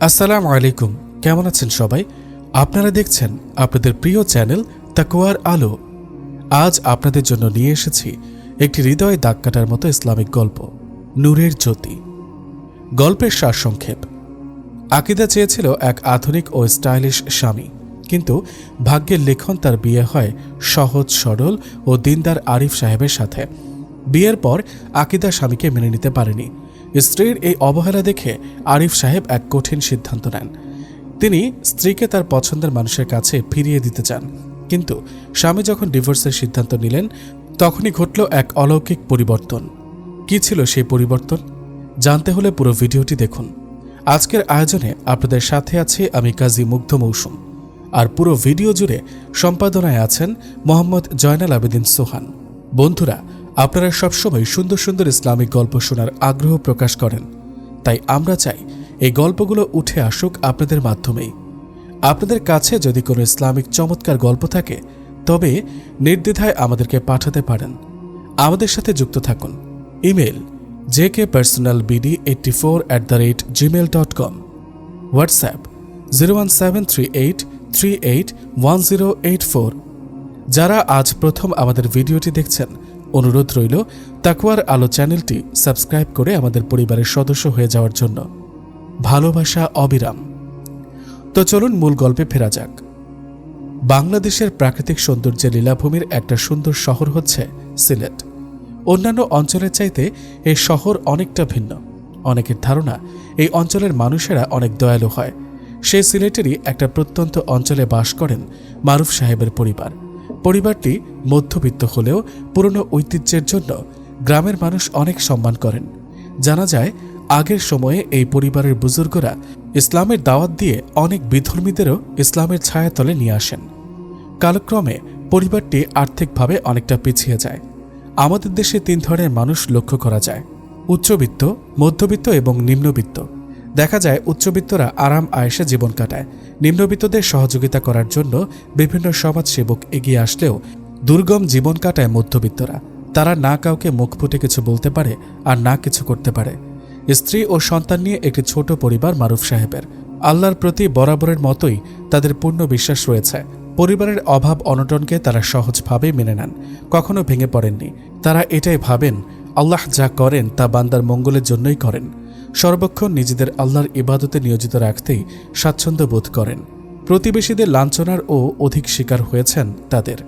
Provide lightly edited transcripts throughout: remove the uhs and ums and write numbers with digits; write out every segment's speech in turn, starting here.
আসসালামু আলাইকুম। কেমন আছেন সবাই? আপনারা দেখছেন আপনাদের প্রিয় চ্যানেল তাকওয়ার আলো। আজ আপনাদের জন্য নিয়ে এসেছি একটি হৃদয়ে দাগ কাটার মতো ইসলামিক গল্প, নূরের জ্যোতি। গল্পের সারসংক্ষেপ। আকিদা চেয়েছিল এক আধুনিক ও স্টাইলিশ স্বামী, কিন্তু ভাগ্যের লেখন তার বিয়ে হয় সহজ সরল ও দিনদার আরিফ সাহেবের সাথে। বিয়ের পর আকিদা স্বামীকে মেনে নিতে পারেনি। স্ত্রীর এই অবহেলা দেখে আরিফ সাহেব এক কঠিন সিদ্ধান্ত নেন। তিনি স্ত্রীকে তার পছন্দের মানুষের কাছে ফিরিয়ে দিতে চান। কিন্তু স্বামী যখন ডিভোর্সের সিদ্ধান্ত নিলেন, তখনই ঘটল এক অলৌকিক পরিবর্তন। কি ছিল সেই পরিবর্তন? জানতে হলে পুরো ভিডিওটি দেখুন। আজকের আয়োজনে আপনাদের সাথে আছি আমি কাজী মুগ্ধ মৌসুম, আর পুরো ভিডিও জুড়ে সম্পাদনায় আছেন মোহাম্মদ জয়নাল আবেদিন সোহান। বন্ধুরা, আপনারা সবসময় সুন্দর সুন্দর ইসলামিক গল্প শোনার আগ্রহ প্রকাশ করেন, তাই আমরা চাই এই গল্পগুলো উঠে আসুক আপনাদের মাধ্যমেই। আপনাদের কাছে যদি কোনো ইসলামিক চমৎকার গল্প থাকে, তবে নির্দ্বিধায় আমাদেরকে পাঠাতে পারেন। আমাদের সাথে যুক্ত থাকুন। Email jkpersonalbd84@gmail.com, WhatsApp 01738381084। যারা আজ প্রথম আমাদের ভিডিওটি দেখছেন, অনুরোধ রইল তাকওয়ার আলো চ্যানেলটি সাবস্ক্রাইব করে আমাদের পরিবারের সদস্য হয়ে যাওয়ার জন্য। ভালোবাসা অবিরাম। তো চলুন মূল গল্পে ফেরা যাক। বাংলাদেশের প্রাকৃতিক সৌন্দর্যের লীলাভূমির একটা সুন্দর শহর হচ্ছে সিলেট। অন্যান্য অঞ্চলের চাইতে এই শহর অনেকটা ভিন্ন। অনেকের ধারণা এই অঞ্চলের মানুষেরা অনেক দয়ালু হয়। সেই সিলেটেরই একটা প্রত্যন্ত অঞ্চলে বাস করেন মারুফ সাহেবের পরিবার। পরিবারটি মধ্যবিত্ত হলেও পুরনো ঐতিহ্যের জন্য গ্রামের মানুষ অনেক সম্মান করেন। জানা যায়, আগের সময়ে এই পরিবারের বুজুর্গরা ইসলামের দাওয়াত দিয়ে অনেক বিধর্মীদেরও ইসলামের ছায়াতলে নিয়ে আসেন। কালক্রমে পরিবারটি আর্থিকভাবে অনেকটা পিছিয়ে যায়। আমাদের দেশে 3 ধরনের মানুষ লক্ষ্য করা যায়: উচ্চবিত্ত, মধ্যবিত্ত এবং নিম্নবিত্ত। দেখা যায় উচ্চবিত্তরা আরাম আয়েশে জীবন কাটায়। নিম্নবিত্তদের সহযোগিতা করার জন্য বিভিন্ন সমাজসেবক এগিয়ে আসলেও দুর্গম জীবন কাটায় মধ্যবিত্তরা। তারা না কাউকে মুখ ফুটে কিছু বলতে পারে, আর না কিছু করতে পারে। স্ত্রী ও সন্তান নিয়ে একটি ছোট পরিবার মারুফ সাহেবের। আল্লাহর প্রতি বরাবরের মতোই তাদের পূর্ণ বিশ্বাস রয়েছে। পরিবারের অভাব অনটনকে তারা সহজভাবেই মেনে নেন, কখনো ভেঙে পড়েননি। তারা এটাই ভাবেন, আল্লাহ যা করেন তা বান্দার মঙ্গলের জন্যই করেন। সর্বক্ষণ নিজেদের আল্লাহর ইবাদতে নিয়োজিত রাখতেই স্বাচ্ছন্দ্য বোধ করেন। প্রতিবেশীদের লাঞ্ছনার ও অধিক শিকার হয়েছেন তাদের।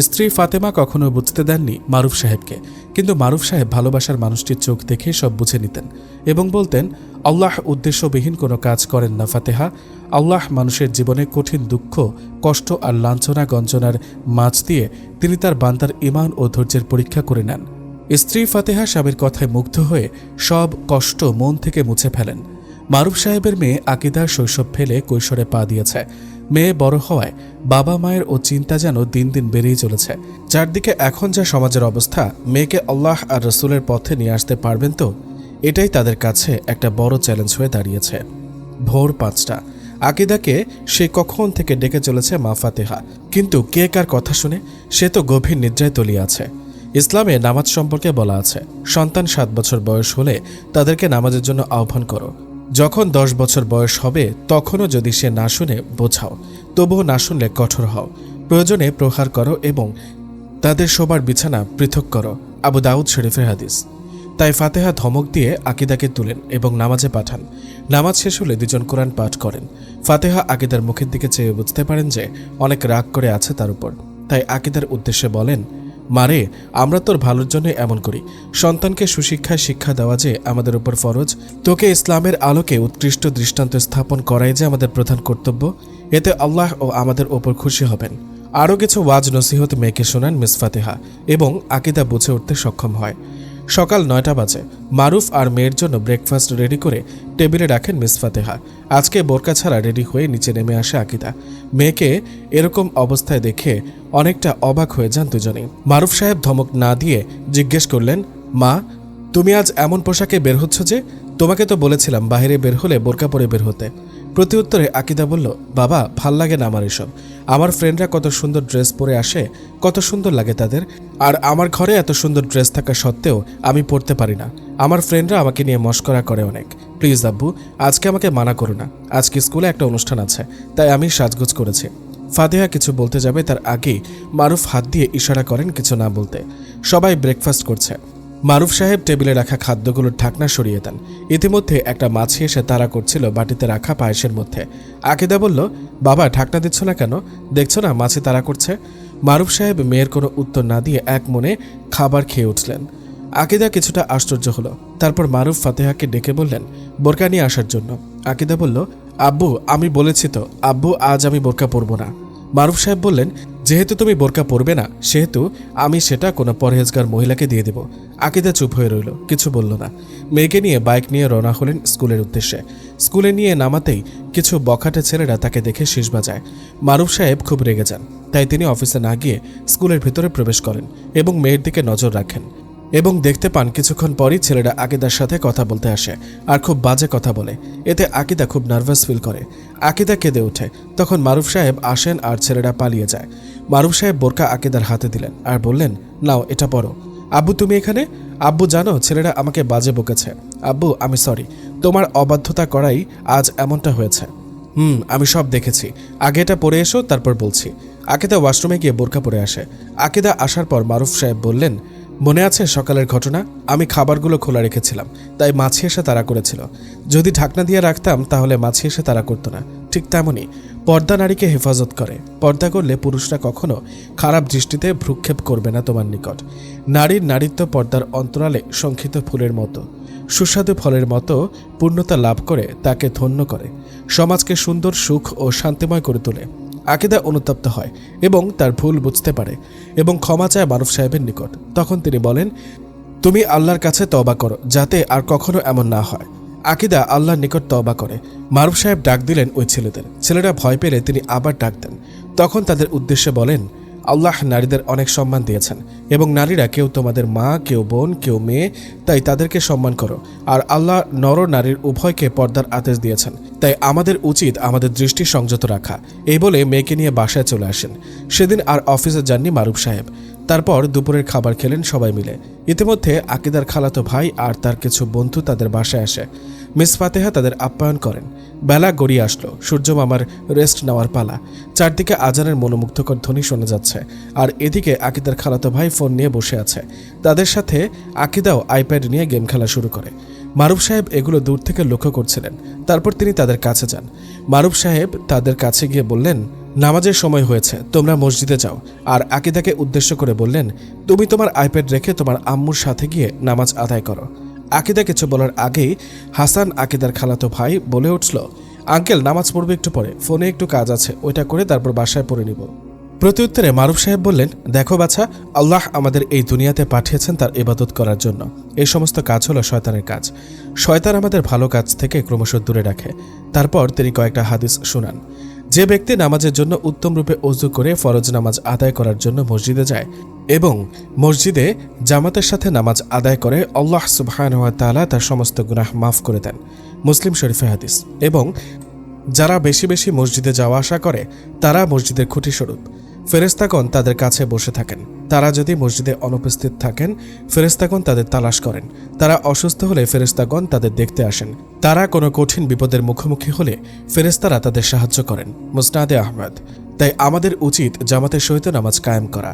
স্ত্রী ফাতেমা কখনো বুঝতে দেননি মারুফ সাহেবকে, কিন্তু মারুফ সাহেব ভালোবাসার মানুষটির চোখ দেখে সব বুঝে নিতেন এবং বলতেন, আল্লাহ উদ্দেশ্যবিহীন কোনো কাজ করেন না ফাতেহা। আল্লাহ মানুষের জীবনে কঠিন দুঃখ, কষ্ট আর লাঞ্ছনা গঞ্জনার মাঝ দিয়ে তিনি তার বান্দার ঈমান ও ধৈর্যের পরীক্ষা করে নেন। স্ত্রী ফাতেহা স্বামীর কথায় মুগ্ধ হয়ে সব কষ্ট মন থেকে মুছে ফেলেন। মারুফ সাহেবের মেয়ে আকিদা শৈশব ফেলে কৈশোরে পা দিয়েছে। মেয়ে বড় হওয়ায় বাবা মায়ের ও চিন্তা যেন দিন দিন বেড়েই চলেছে। চারদিকে এখন যা সমাজের অবস্থা, মেয়েকে আল্লাহ আর রসুলের পথে নিয়ে আসতে পারবেন তো? এটাই তাদের কাছে একটা বড় চ্যালেঞ্জ হয়ে দাঁড়িয়েছে। ভোর 5টা। আকিদাকে সে কখন থেকে ডেকে চলেছে মা ফাতেহা, কিন্তু কে কার কথা শুনে? সে তো গভীর নিদ্রায় তলিয়ে আছে। ইসলামে নামাজ সম্পর্কে বলা আছে, সন্তান 7 বছর বয়স হলে তাদেরকে নামাজের জন্য আহ্বান করো। যখন 10 বছর বয়স হবে তখনও যদি সে না শুনে বোঝাও, তবুও না শুনলে কঠোর হও। প্রয়োজনে প্রহার করো এবং তাদের শোবার বিছানা পৃথক করো। আবু দাউদ শরীফের হাদিস। তাই ফাতেহা ধমক দিয়ে আকিদাকে তুলেন এবং নামাজে পাঠান। নামাজ শেষ হলে 2 জন কোরআন পাঠ করেন। ফাতেহা আকিদার মুখের দিকে চেয়ে বুঝতে পারেন যে অনেক রাগ করে আছে তার উপর। তাই আকিদার উদ্দেশ্যে বলেন, মারে, আমরা তোর ভালোর জন্য এমন করি। সন্তানকে সুশিক্ষায় শিক্ষা দেওয়া যে আমাদের উপর ফরজ। তোকে ইসলামের আলোকে উৎকৃষ্ট দৃষ্টান্ত স্থাপন করাই যে আমাদের প্রধান কর্তব্য। এতে আল্লাহ ও আমাদের ওপর খুশি হবেন। আরও কিছু ওয়াজ নসিহত মেয়েকে শোনান মিস ফাতেহা এবং আকিদা বুঝে উঠতে সক্ষম হয়। সকাল 9টা বাজে। মারুফ আর মেয়ের জন্য ব্রেকফাস্ট রেডি করে টেবিলে রাখেন মিস ফাতেহা। আজকে বোরকা ছাড়া রেডি হয়ে নিচে নেমে আসে আকিদা। মেয়েকে এরকম অবস্থায় দেখে অনেকটা অবাক হয়ে যান দুজনেই। মারুফ সাহেব ধমক না দিয়ে জিজ্ঞেস করলেন, মা, তুমি আজ এমন পোশাকে বের হচ্ছ যে? তোমাকে তো বলেছিলাম বাইরে বের হলে বোরকা পরে বের হতে। প্রতিউত্তরে আকিদা বলল, বাবা ভাল লাগে না আমার এসব। আমার ফ্রেন্ডরা কত সুন্দর ড্রেস পরে আসে, কত সুন্দর লাগে তাদের, আর আমার ঘরে এত সুন্দর ড্রেস থাকা সত্ত্বেও আমি পরতে পারি না। আমার ফ্রেন্ডরা আমাকে নিয়ে মশকরা করে অনেক। প্লিজ আব্বু, আজকে আমাকে মানা করো না। আজকে স্কুলে একটা অনুষ্ঠান আছে, তাই আমি সাজগোজ করেছি। ফাতেহা কিছু বলতে যাবে তার আগেই মারুফ হাত দিয়ে ইশারা করেন কিছু না বলতে। সবাই ব্রেকফাস্ট করছে। মারুফ সাহেব টেবিলে রাখা খাদ্যগুলোর ঢাকনা সরিয়ে দেন। ইতিমধ্যে একটা মাছি এসে তাড়া করছিল বাটিতে রাখা পায়েসের মধ্যে। আকিদা বলল, বাবা ঢাকনা দিচ্ছ না কেন? দেখছো না মাছি তাড়া করছে। মারুফ সাহেব মেয়ের কোনো উত্তর না দিয়ে এক মনে খাবার খেয়ে উঠলেন। আকিদা কিছুটা আশ্চর্য হলো। তারপর মারুফ ফাতেহাকে ডেকে বললেন বোরকা নিয়ে আসার জন্য। আকিদা বলল, আব্বু আমি বলেছি তো আব্বু, আজ আমি বোরকা পরব না। মারুফ সাহেব বললেন, যেহেতু তুমি বোরকা পরবে না সেহেতু আমি সেটা কোনো পরহেজগার মহিলাকে দিয়ে দেব। আকিদা চুপ হয়ে রইল, কিছু বলল না। মেয়েকে নিয়ে বাইক নিয়ে রওনা হলেন স্কুলের উদ্দেশ্যে। স্কুলে নিয়ে নামাতেই কিছু বখাটে ছেলেরা তাকে দেখে শীষ বাজায়। মারুফ সাহেব খুব রেগে যান, তাই তিনি অফিসে না গিয়ে স্কুলের ভিতরে প্রবেশ করেন এবং মেয়ের দিকে নজর রাখেন। এবং দেখতে পান কিছুক্ষণ পরই ছেলেরা আকিদার সাথে কথা বলতে আসে আর খুব বাজে কথা বলে। এতে আকিদা খুব নার্ভাস ফিল করে। আকিদা কেঁদে ওঠে। তখন মারুফ সাহেব আসেন আর ছেলেরা পালিয়ে যায়। মারুফ সাহেব বোরকা আকিদার হাতে দিলেন আর বললেন, নাও এটা পরো। আব্বু তুমি এখানে? আব্বু জানো ছেলেরা আমাকে বাজে বকেছে। আব্বু আমি সরি, তোমার অবাধ্যতা করাই আজ এমনটা হয়েছে। আমি সব দেখেছি, আগে এটা পরে এসো তারপর বলছি। আকিদা ওয়াশরুমে গিয়ে বোরকা পরে আসে। আকিদা আসার পর মারুফ সাহেব বললেন, মনে আছে সকালের ঘটনা? আমি খাবারগুলো খোলা রেখেছিলাম, তাই মাছি এসে তাড়া করেছিল। যদি ঢাকনা দিয়ে রাখতাম তাহলে মাছি এসে তাড়া করতো না। ঠিক তেমনই পর্দা নারীকে হেফাজত করে। পর্দা করলে পুরুষরা কখনো খারাপ দৃষ্টিতে ভ্রুক্ষেপ করবে না তোমার নিকট। নারীর নারীত্ব পর্দার অন্তরালে শঙ্খিত ফুলের মতো, সুস্বাদু ফলের মতো পূর্ণতা লাভ করে তাকে ধন্য করে, সমাজকে সুন্দর, সুখ ও শান্তিময় করে তোলে। আকিদা অনুতপ্ত হয় এবং তার ভুল বুঝতে পারে এবং ক্ষমা চায় মারুফ সাহেবের নিকট। তখন তিনি বলেন, তুমি আল্লাহর কাছে তওবা করো যাতে আর কখনো এমন না হয়। আকিদা আল্লাহর নিকট তওবা করে। মারুফ সাহেব ডাক দিলেন ওই ছেলেদের। ছেলেরা ভয় পেলে তিনি আবার ডাক দেন। তখন তাদের উদ্দেশ্যে বলেন, আল্লাহ নারীদের অনেক সম্মান দিয়েছেন এবং নারীরা কেউ তোমাদের মা, কেউ বোন, কেউ মেয়ে, তাই তাদেরকে সম্মান করো। আর আল্লাহ নর নারীর উভয়কে পর্দার আদেশ দিয়েছেন, তাই আমাদের উচিত আমাদের দৃষ্টি সংযত রাখা। এই বলে মেয়েকে নিয়ে বাসায় চলে আসেন। সেদিন আর অফিসে যাননি মারুফ সাহেব। তারপর দুপুরের খাবার খেলেন সবাই মিলে। ইতিমধ্যে আকিদার খালাতো ভাই আর তার কিছু বন্ধু তাদের বাসায় আসে। মিস ফাতেহা তাদের আপ্যায়ন করেন। বেলা গড়িয়ে আসলো, সূর্য মামার রেস্ট নেওয়ার পালা। চারদিকে আজানের মনোমুগ্ধকর ধ্বনি শোনা যাচ্ছে, আর এদিকে আকিদার খালাতো ভাই ফোন নিয়ে বসে আছে। তাদের সাথে আকিদাও আইপ্যাড নিয়ে গেম খেলা শুরু করে। মারুফ সাহেব এগুলো দূর থেকে লক্ষ্য করছিলেন। তারপর তিনি তাদের কাছে যান। মারুফ সাহেব তাদের কাছে গিয়ে বললেন, নামাজের সময় হয়েছে, তোমরা মসজিদে যাও। আর আকিদাকে উদ্দেশ্য করে বললেন, তুমি তোমার আইপ্যাড রেখে তোমার আম্মুর সাথে গিয়ে নামাজ আদায় করো। আকিদা কিছু বলার আগেই হাসান, আকিদার খালাতো ভাই, বলে উঠল, আঙ্কেল নামাজ পড়বে একটু পরে, ফোনে একটু কাজ আছে, ওইটা করে তারপর বাসায় পড়ে নিব। প্রত্যুত্তরে মারুফ সাহেব বললেন, দেখো বাছা, আল্লাহ আমাদের এই দুনিয়াতে পাঠিয়েছেন তার ইবাদত করার জন্য। এই সমস্ত কাজ হলো শয়তানের কাজ। শয়তান আমাদের ভালো কাজ থেকে ক্রমশ দূরে রাখে। তারপর তিনি কয়েকটা হাদিস শোনান। যে ব্যক্তি নামাজের জন্য উত্তম রূপে ওযু করে ফরজ নামাজ আদায় করার জন্য মসজিদে যায় এবং মসজিদে জামাতের সাথে নামাজ আদায় করে, আল্লাহ সুবহানাহু ওয়া তাআলা তার সমস্ত গুনাহ মাফ করে দেন। মুসলিম শরীফে হাদিস। এবং যারা বেশি বেশি মসজিদে যাওয়া আসা করে তারা মসজিদের খুঁটি স্বরূপ। ফেরেশতাগণ তাদের কাছে বসে থাকেন। তারা যদি মসজিদে অনুপস্থিত থাকেন, ফেরেশতাগণ তাদের তালাশ করেন। তারা অসুস্থ হলে ফেরেশতাগণ তাদের দেখতে আসেন। তারা কোনো কঠিন বিপদের মুখোমুখি হলে ফেরেশতারা তাদের সাহায্য করেন। মুসনাদে আহমদ। তাই আমাদের উচিত জামাতের সহিত নামাজ কায়েম করা।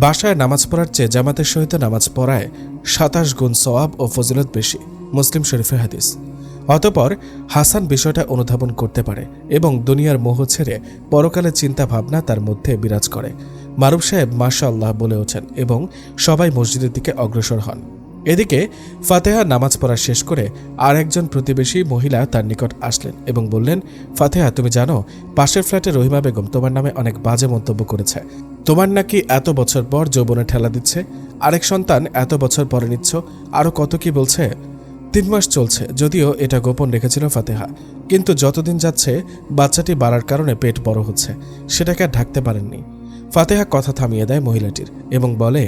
বাসায় নামাজ পড়ার চেয়ে জামাতের সহিত নামাজ পড়ায় 27 গুণ সওয়াব ও ফজিলত বেশি। মুসলিম শরীফে হাদিস। অতঃপর হাসান বিষয়টা অনুধাবন করতে পারে এবং দুনিয়ার মোহ ছেড়ে পরকালের চিন্তা ভাবনা তার মধ্যে বিরাজ করে। মারুফ সাহেব মাশাআল্লাহ বলে ওঠেন এবং সবাই মসজিদের দিকে অগ্রসর হন। এদিকে ফাতেহা নামাজ পড়া শেষ করে আর একজন প্রতিবেশী মহিলা তার নিকট আসলেন এবং বললেন, ফাতেহা তুমি জানো পাশের ফ্ল্যাটে রহিমা বেগম তোমার নামে অনেক বাজে মন্তব্য করেছে। তোমার নাকি এত বছর পর যৌবনে ঠেলা দিচ্ছে, আরেক সন্তান এত বছর পরে নিচ্ছ, আরও কত কি বলছে। 3 মাস চলছে, যদিও এটা গোপন রেখেছিল ফাতেহা, কিন্তু যতদিন যাচ্ছে বাচ্চাটি বাড়ার কারণে পেট বড় হচ্ছে, সেটাকে আর ঢাকতে পারেননি। ফাতেহা কথা থামিয়ে দেয় মহিলাটির এবং বলে,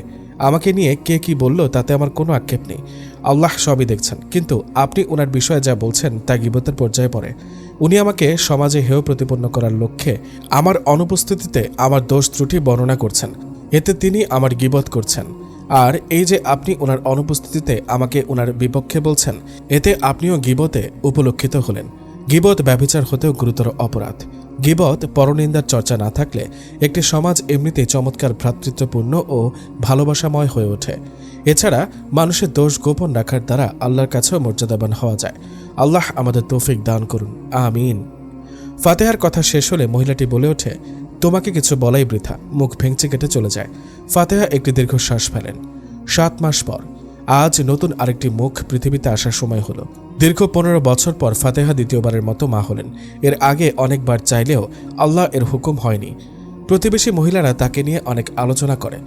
আমাকে নিয়ে কে কি বলল তাতে আমার কোনো আক্ষেপ নেই, আল্লাহ সবই দেখছেন, কিন্তু আপনি ওনার বিষয়ে যা বলছেন তা গীবতের পর্যায়ে পড়ে। উনি আমাকে সমাজে হেয় প্রতিপন্ন করার লক্ষ্যে আমার অনুপস্থিতিতে আমার দোষ ত্রুটি বর্ণনা করছেন। এতে তিনি আমার গীবত করছেন। আর এই যে আপনি ওনার অনুপস্থিতিতে আমাকে ওনার বিপক্ষে বলছেন, এতে আপনিও গীবতে উপলক্ষিত হলেন। গীবত ব্যভিচার হতেও গুরুতর অপরাধ। গীবত পরনিন্দার চর্চা না থাকলে একটি সমাজ এমনিতেই চমৎকার ভ্রাতৃত্বপূর্ণ ও ভালোবাসাময় হয়ে ওঠে। এছাড়া মানুষের দোষ গোপন রাখার দ্বারা আল্লাহর কাছেও মর্যাদাবান হওয়া যায়। আল্লাহ আমাদের তৌফিক দান করুন, আমিন। ফাতেহার কথা শেষ হলে মহিলাটি বলে ওঠে, তোমাকে কিছু বলাই বৃথা। মুখ ভেঙচি কেটে চলে যায়। ফাতেহা একটি দীর্ঘশ্বাস ফেলেন। 7 মাস পর আজ নতুন আরেকটি মুখ পৃথিবীতে আসার সময় হলো। দীর্ঘ 15 বছর পর ফাতেহা দ্বিতীয়বারের মতো মা হলেন। এর আগে অনেকবার চাইলেও আল্লাহ এর হুকুম হয়নি। প্রতিবেশী মহিলারা তাকে নিয়ে অনেক আলোচনা করে,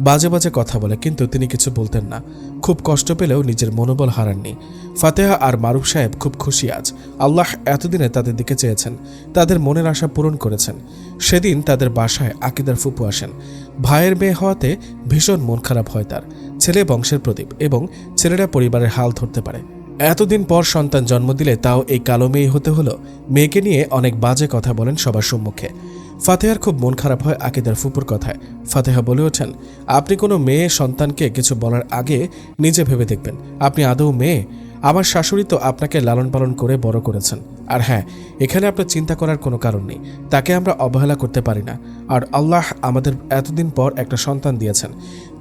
বাজে বাজে কথা বলে, কিন্তু তিনি কিছু বলতেন না। খুব কষ্ট পেলেও নিজের মনোবল হারাননি। ফাতেহা আর মারুফ সাহেব খুব খুশি আজ। আল্লাহ এতদিনে তাদের দিকে চেয়েছেন, তাদের মনের আশা পূরণ করেছেন। সেদিন তাদের বাসায় আকিদার ফুপু আসেন। ভাইয়ের মেয়ে হওয়াতে ভীষণ মন খারাপ হয় তার। ছেলে বংশের প্রদীপ এবং ছেলেরা পরিবারের হাল ধরতে পারে। এতদিন পর সন্তান জন্ম দিলে তাও এই কালো মেয়ে হতে হলো। মেয়েকে নিয়ে অনেক বাজে কথা বলেন সবার সম্মুখে। ফাতেহার খুব মন খারাপ হয় আকিদার ফুপুর কথায়। ফাতেহা বলে ওঠেন, আপনি কোনো মেয়ে সন্তানকে কিছু বলার আগে নিজে ভেবে দেখবেন, আপনি আদৌ মেয়ে? আমার শাশুড়ি তো আপনাকে লালন পালন করে বড় করেছেন। আর হ্যাঁ, এখানে আপনার চিন্তা করার কোনো কারণ নেই। তাকে আমরা অবহেলা করতে পারি না। আর আল্লাহ আমাদের এতদিন পর একটা সন্তান দিয়েছেন।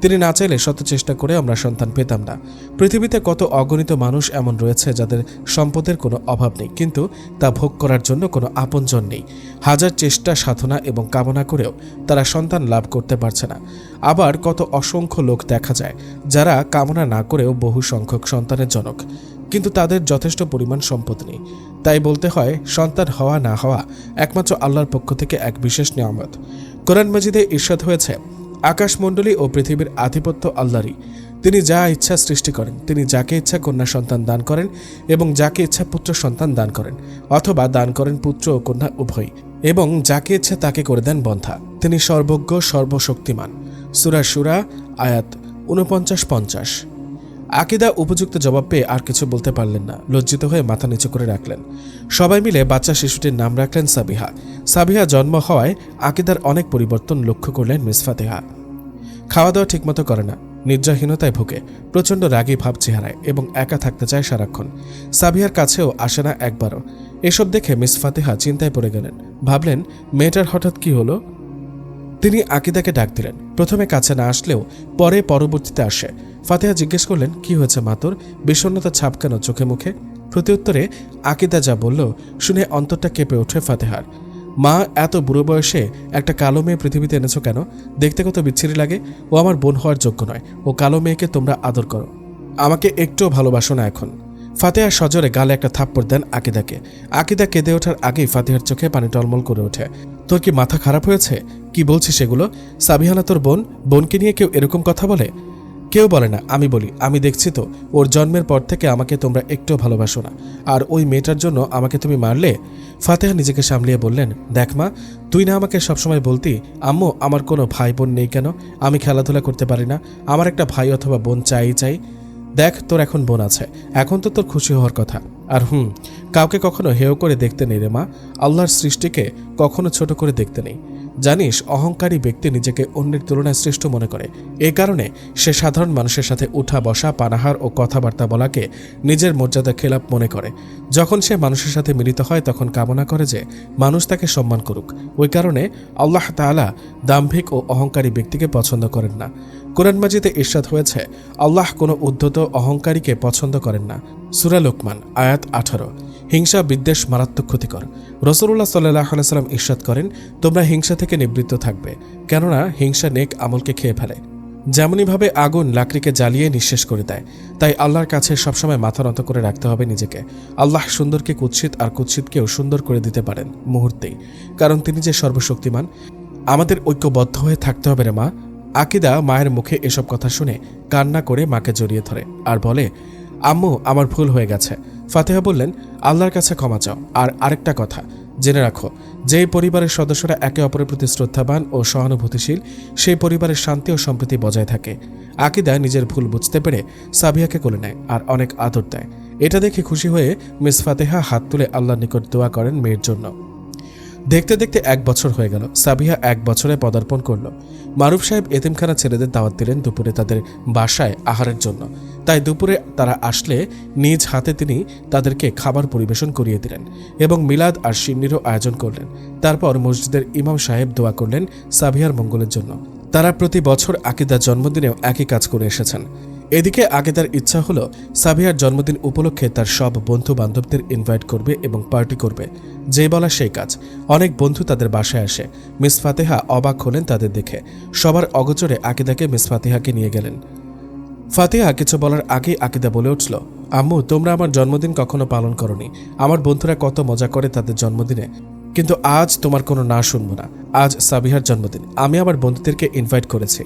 তিনি না চাইলে শত চেষ্টা করে আমরা সন্তান পেতাম না। পৃথিবীতে কত অগণিত মানুষ এমন রয়েছে যাদের সম্পদের কোনো অভাব নেই, কিন্তু তা ভোগ করার জন্য কোনো আপনজন নেই। হাজার চেষ্টা, সাধনা এবং কামনা করেও তারা সন্তান লাভ করতে পারছে না। আবার কত অসংখ্য লোক দেখা যায় যারা কামনা না করেও বহু সংখ্যক সন্তানের জনক, কিন্তু তাদের যথেষ্ট পরিমাণ সম্পদ নেই। তাই বলতে হয়, সন্তান হওয়া না হওয়া একমাত্র আল্লাহর পক্ষ থেকে এক বিশেষ নিয়ামত। কোরআন মাজিদে ইরশাদ হয়েছে, আকাশমণ্ডলী ও পৃথিবীর আধিপত্য আল্লাহরই। তিনি যা ইচ্ছা সৃষ্টি করেন। তিনি যাকে ইচ্ছা কন্যা সন্তান দান করেন এবং যাকে ইচ্ছা পুত্র সন্তান দান করেন, অথবা দান করেন পুত্র ও কন্যা উভয়, এবং যাকে ইচ্ছা তাকে করে দেন বন্ধ্যা। তিনি সর্বজ্ঞ, সর্বশক্তিমান। সূরা শুরা আয়াত 49-50। আকিদা উপযুক্ত জবাব পেয়ে আর কিছু বলতে পারলেন না। লজ্জিত হয়ে মাথা নিচু করে রাখলেন। সবাই মিলে বাচ্চা শিশুটির নাম রাখলেন সাবিহা। সাবিহা জন্ম হওয়ায় আকিদার অনেক পরিবর্তন লক্ষ্য করলেন মিস ফাতেহা। খাওয়া দাওয়া ঠিকমতো করে না, নিদ্রাহীনতায় ভুগে, প্রচণ্ড রাগী ভাব চেহারায় এবং একা থাকতে চায় সারাক্ষণ। সাবিহার কাছেও আসে না একবারও। এসব দেখে মিস ফাতেহা চিন্তায় পড়ে গেলেন। ভাবলেন, মেয়েটার হঠাৎ কি হলো? তিনি আকিদাকে ডাক দিলেন। প্রথমে কাছে না আসলেও পরে পরবর্তীতে আসে। ফাতেহা জিজ্ঞেস করলেন, কি হয়েছে মা তোর? বিষণ্ণতা ছাপ কেন চোখে মুখে? প্রত্যুত্তরে আকিদা যা বলল শুনে অন্তরটা কেঁপে ওঠে ফাতেহার। মা, এত বুড়ো বয়সে একটা কালো মেয়ে পৃথিবীতে এনেছো কেন? দেখতে কত বিচ্ছিরি লাগে। ও আমার বোন হওয়ার যোগ্য নয়। ও কালো মেয়েকে তোমরা আদর করো, আমাকে একটুও ভালোবাসো না এখন। ফাতেহা সজোরে গালে একটা থাপ্পড় দেন আকিদাকে। আকিদা কেঁদে ওঠার আগেই ফাতেহার চোখে পানি টলমল করে ওঠে। তোর কি মাথা খারাপ হয়েছে? কি বলছিস সেগুলো? সাবিহানা তোর বোন? বোনকে নিয়ে কেউ এরকম কথা বলে? কেউ বলে না, আমি বলি। আমি দেখছি তো, ওর জন্মের পর থেকে আমাকে তোমরা একটুও ভালোবাসো না। আর ওই মেয়েটার জন্য আমাকে তুমি মারলে? ফাতেহা নিজেকে সামলিয়ে বললেন, দেখ মা, তুই না আমাকে সবসময় বলতি, আম্মু আমার কোনো ভাই বোন নেই কেন? আমি খেলাধুলা করতে পারি না, আমার একটা ভাই অথবা বোন চাই। দেখ, তোর এখন বোন আছে, এখন তো তোর খুশি হওয়ার কথা। আর কাউকে কখনো হেয় করে দেখতে নেই রে মা। আল্লাহর সৃষ্টিকে কখনো ছোট করে দেখতে নেই। জানিস, অহংকারী ব্যক্তি নিজেকে অন্যের তুলনায় শ্রেষ্ঠ মনে করে। এই কারণে সে সাধারণ মানুষের সাথে উঠা বসা, পানাহার ও কথাবার্তা বলাকে নিজের মর্যাদা খেলাপ মনে করে। যখন সে মানুষের সাথে মিলিত হয় তখন কামনা করে যে মানুষ তাকে সম্মান করুক। ওই কারণে আল্লাহ তাআলা দাম্ভিক ও অহংকারী ব্যক্তিকে পছন্দ করেন না। কোরআন মাজিদে ইরশাদ হয়েছে, আল্লাহ কোনো উদ্ধত অহংকারীকে পছন্দ করেন না। সূরা লোকমান আয়াত 18। হিংসা বিদ্বেষ মারাত্মক ক্ষতিকর। রাসূলুল্লাহ সাল্লাল্লাহু আলাইহি ওয়াসাল্লাম ইরশাদ করেন, তোমরা হিংসা থেকে নিবৃত্ত থাকবে, কেননা হিংসা নেক আমলকে খেয়ে ফেলে। যেমনইভাবে আগুন লাকড়িকে জ্বালিয়ে নিঃশেষ করে দেয়। তাই আল্লাহর কাছে সবসময় মাথা নত করে রাখতে হবে নিজেকে। আল্লাহ সুন্দরকে কুৎসিত আর কুৎসিতকেও সুন্দর করে দিতে পারেন মুহূর্তেই, কারণ তিনি যে সর্বশক্তিমান। আমাদের ঐক্যবদ্ধ হয়ে থাকতে হবে রে মা। আকিদা মায়ের মুখে এসব কথা শুনে কান্না করে মাকে জড়িয়ে ধরে আর বলে, আম্মু, আমার ভুল হয়ে গেছে। ফাতেহা বললেন, আল্লাহর কাছে ক্ষমা চাও। আর আরেকটা কথা জেনে রাখো, যেই পরিবারের সদস্যরা একে অপরের প্রতি শ্রদ্ধাবান ও সহানুভূতিশীল, সেই পরিবারের শান্তি ও সম্প্রীতি বজায় থাকে। আকিদা নিজের ভুল বুঝতে পেরে সাবিহাকে কোলে নেয় আর অনেক আদর দেয়। এটা দেখে খুশি হয়ে মিস ফাতেহা হাত তুলে আল্লাহর নিকট দোয়া করেন মেয়ের জন্য। দেখতে দেখতে 1 বছর হয়ে গেল। সাবিহা 1 বছরে পদার্পণ করল। মারুফ সাহেব এতিমখানা ছেলেদের দাওয়াত দিলেন দুপুরে তাদের বাসায় আহারের জন্য। তাই দুপুরে তারা আসলে নিজ হাতে তিনি তাদেরকে খাবার পরিবেশন করিয়ে দিলেন এবং মিলাদ আর সিন্নিরও আয়োজন করলেন। তারপর মসজিদের ইমাম সাহেব দোয়া করলেন সাবিহার মঙ্গলের জন্য। তারা প্রতি বছর আকিদার জন্মদিনেও একই কাজ করে এসেছেন। এদিকে আকিদার ইচ্ছা হলো সাবিহার জন্মদিন উপলক্ষে তার সব বন্ধু বান্ধবদের ইনভাইট করবে এবং পার্টি করবে। যে বলা সেই কাজ। অনেক বন্ধু তাদের বাসায় আসে। মিস ফাতেহা অবাক হলেন তাদের দেখে। সবার অগোচরে আকিদাকে মিস ফাতেহাকে নিয়ে গেলেন। ফাতেহা কিছু বলার আগেই আকিদা বলে উঠল, আম্মু, তোমরা আমার জন্মদিন কখনো পালন করনি। আমার বন্ধুরা কত মজা করে তাদের জন্মদিনে, কিন্তু আজ তোমার কোনো না শুনবো না। আজ সাবিহার জন্মদিন, আমি আমার বন্ধুদেরকে ইনভাইট করেছি।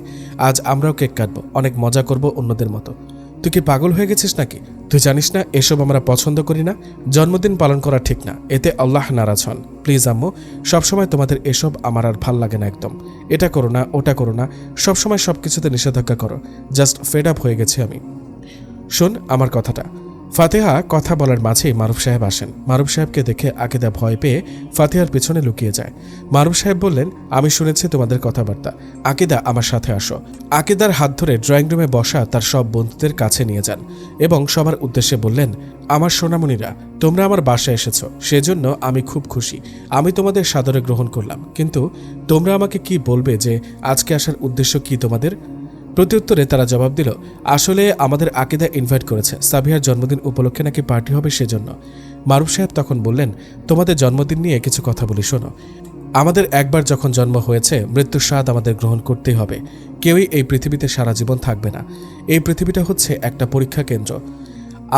আজ আমরাও কেক কাটবো, অনেক মজা করব অন্যদের মতো। তুই কি পাগল হয়ে গেছিস নাকি? তুই জানিস না এসব আমরা পছন্দ করি না? জন্মদিন পালন করা ঠিক না, এতে আল্লাহ নারাজ হন। প্লিজ আম্মু, সবসময় তোমাদের এসব আমার আর ভাল লাগে না একদম। এটা করো না, ওটা করো না, সবসময় সব কিছুতে নিষেধাজ্ঞা করো। জাস্ট ফেড আপ হয়ে গেছি আমি। শোন আমার কথাটা। ফাতেহা কথা বলার মাঝেই মারুফ সাহেব আসেন। মারুফ সাহেবকে দেখে আকিদা ভয় পেয়ে ফাতেহার পেছনে লুকিয়ে যায়। মারুফ সাহেব বললেন, আমি শুনেছি তোমাদের কথাবার্তা। আকিদা, আমার সাথে আসো। আকিদার হাত ধরে ড্রয়িং রুমে বসা তার সব বন্ধুদের কাছে নিয়ে যান এবং সবার উদ্দেশ্যে বললেন, আমার সোনামণিরা, তোমরা আমার বাসায় এসেছো, সেজন্য আমি খুব খুশি। আমি তোমাদের সাদরে গ্রহণ করলাম, কিন্তু তোমরা আমাকে কি বলবে যে আজকে আসার উদ্দেশ্য কি তোমাদের? প্রত্যুত্তরে তারা জবাব দিল, আসলে আমাদের আকিদা ইনভাইট করেছে, সাবিহার জন্মদিন উপলক্ষে নাকি পার্টি হবে সেজন্য। মারুফ সাহেব তখন বললেন, তোমাদের জন্মদিন নিয়ে কিছু কথা বলি শোনো। আমাদের একবার যখন জন্ম হয়েছে, মৃত্যুর স্বাদ আমাদের গ্রহণ করতেই হবে। কেউই এই পৃথিবীতে সারা জীবন থাকবে না। এই পৃথিবীটা হচ্ছে একটা পরীক্ষা কেন্দ্র।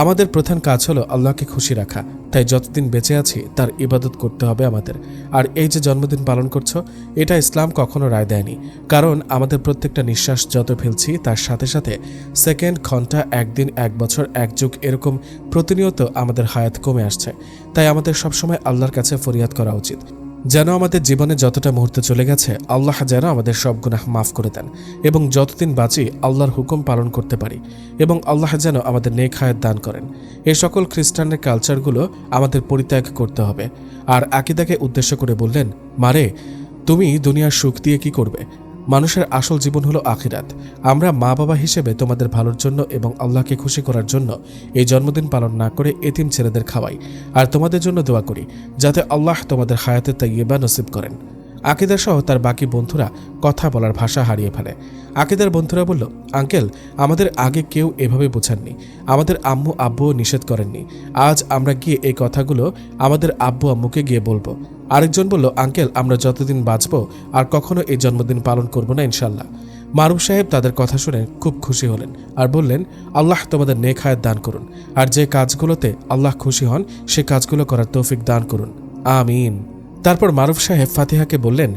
আমাদের প্রধান কাজ হলো আল্লাহকে খুশি রাখা। তাই যতদিন বেঁচে আছি তার ইবাদত করতে হবে আমাদের। আর এই যে জন্মদিন পালন করছো, এটা ইসলাম কখনো রায় দেয়নি। কারণ আমাদের প্রত্যেকটা নিঃশ্বাস যত ফেলছি তার সাথে সাথে সেকেন্ড, ঘন্টা, একদিন, 1 বছর, 1 যুগ এরকম প্রতিনিয়ত আমাদের হায়াত কমে আসছে। তাই আমাদের সবসময় আল্লাহর কাছে ফরিয়াদ করা উচিত যেন আমাদের জীবনে যতটা মুহূর্ত চলে গেছে আল্লাহ যেন আমাদের সব গুনাহ মাফ করে দেন এবং যতদিন বাঁচি আল্লাহর হুকুম পালন করতে পারি এবং আল্লাহ যেন আমাদের নেক হায়াত দান করেন। এই সকল খ্রিস্টানের কালচারগুলো আমাদের পরিত্যাগ করতে হবে। আর আকিদাকে উদ্দেশ্য করে বললেন, মারে, তুমি দুনিয়ার সুখ দিয়ে কি করবে? মানুষের আসল জীবন হলো আখিরাত। আমরা মা বাবা হিসেবে তোমাদের ভালোর জন্য এবং আল্লাহকে খুশি করার জন্য এই জন্মদিন পালন না করে এতিম ছেলেদের খাওয়াই আর তোমাদের জন্য দোয়া করি যাতে আল্লাহ তোমাদের হায়াতে তাইয়্যিবা নসিব করেন। আকিদা সহ তার বাকি বন্ধুরা কথা বলার ভাষা হারিয়ে ফেলে। আকিদার বন্ধুরা বলল, আঙ্কেল, আমাদের আগে কেউ এভাবে বোঝাননি, আমাদের আম্মু আব্বুও নিষেধ করেননি। আজ আমরা গিয়ে এই কথাগুলো আমাদের আব্বু আম্মুকে গিয়ে বলবো। আরেকজন বলল, আঙ্কেল, আমরা যতদিন বাঁচবো আর কখনো এই জন্মদিন পালন করব না ইনশাল্লাহ। মারুফ সাহেব তাদের কথা শুনে খুব খুশি হলেন আর বললেন, আল্লাহ তোমাদের নেক হায়াত দান করুন আর যে কাজগুলোতে আল্লাহ খুশি হন সে কাজগুলো করার তৌফিক দান করুন, আমিন। তারপর মারুফ সাহেব ফাতিহাকে বললেন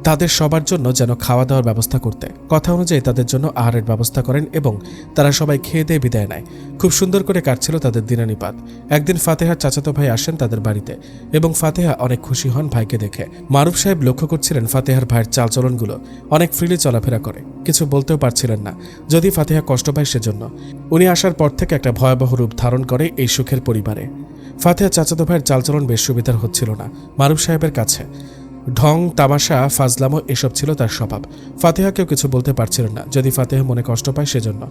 তাদের সবার জন্য যেন খাওয়া দাওয়ার ব্যবস্থা করতে। কথা অনুযায়ী তাদের জন্য আহারের ব্যবস্থা করেন এবং তারা সবাই খেয়ে দিয়ে বিদায় নেয়। খুব সুন্দর করে কাটছিল তাদের দিনানিপাত। একদিন ফাতেহার চাচাতো ভাই আসেন তাদের বাড়িতে এবং ফাতেহা অনেক খুশি হন ভাইকে দেখে। মারুফ সাহেব লক্ষ্য করছিলেন ফাতেহার ভাইয়ের চালচলনগুলো, অনেক ফ্রিলি চলাফেরা করে, কিছু বলতেও পারছিলেন না যদি ফাতেহা কষ্ট পায় সেজন্য। উনি আসার পর থেকে একটা ভয়াবহ রূপ ধারণ করে এই সুখের পরিবারে। ফাতেহা চাচাতো ভাইয়ের চালচলন বেশ সুবিধার হচ্ছিল না মারুফ সাহেবের কাছে। ঢং, তামাশা, ফাজলামো এসব ছিল তার স্বভাব। ফাতেহাকেও কিছু বলতে পারছিলেন না যদি ফাতেহা মনে কষ্ট পায় সেজন্য।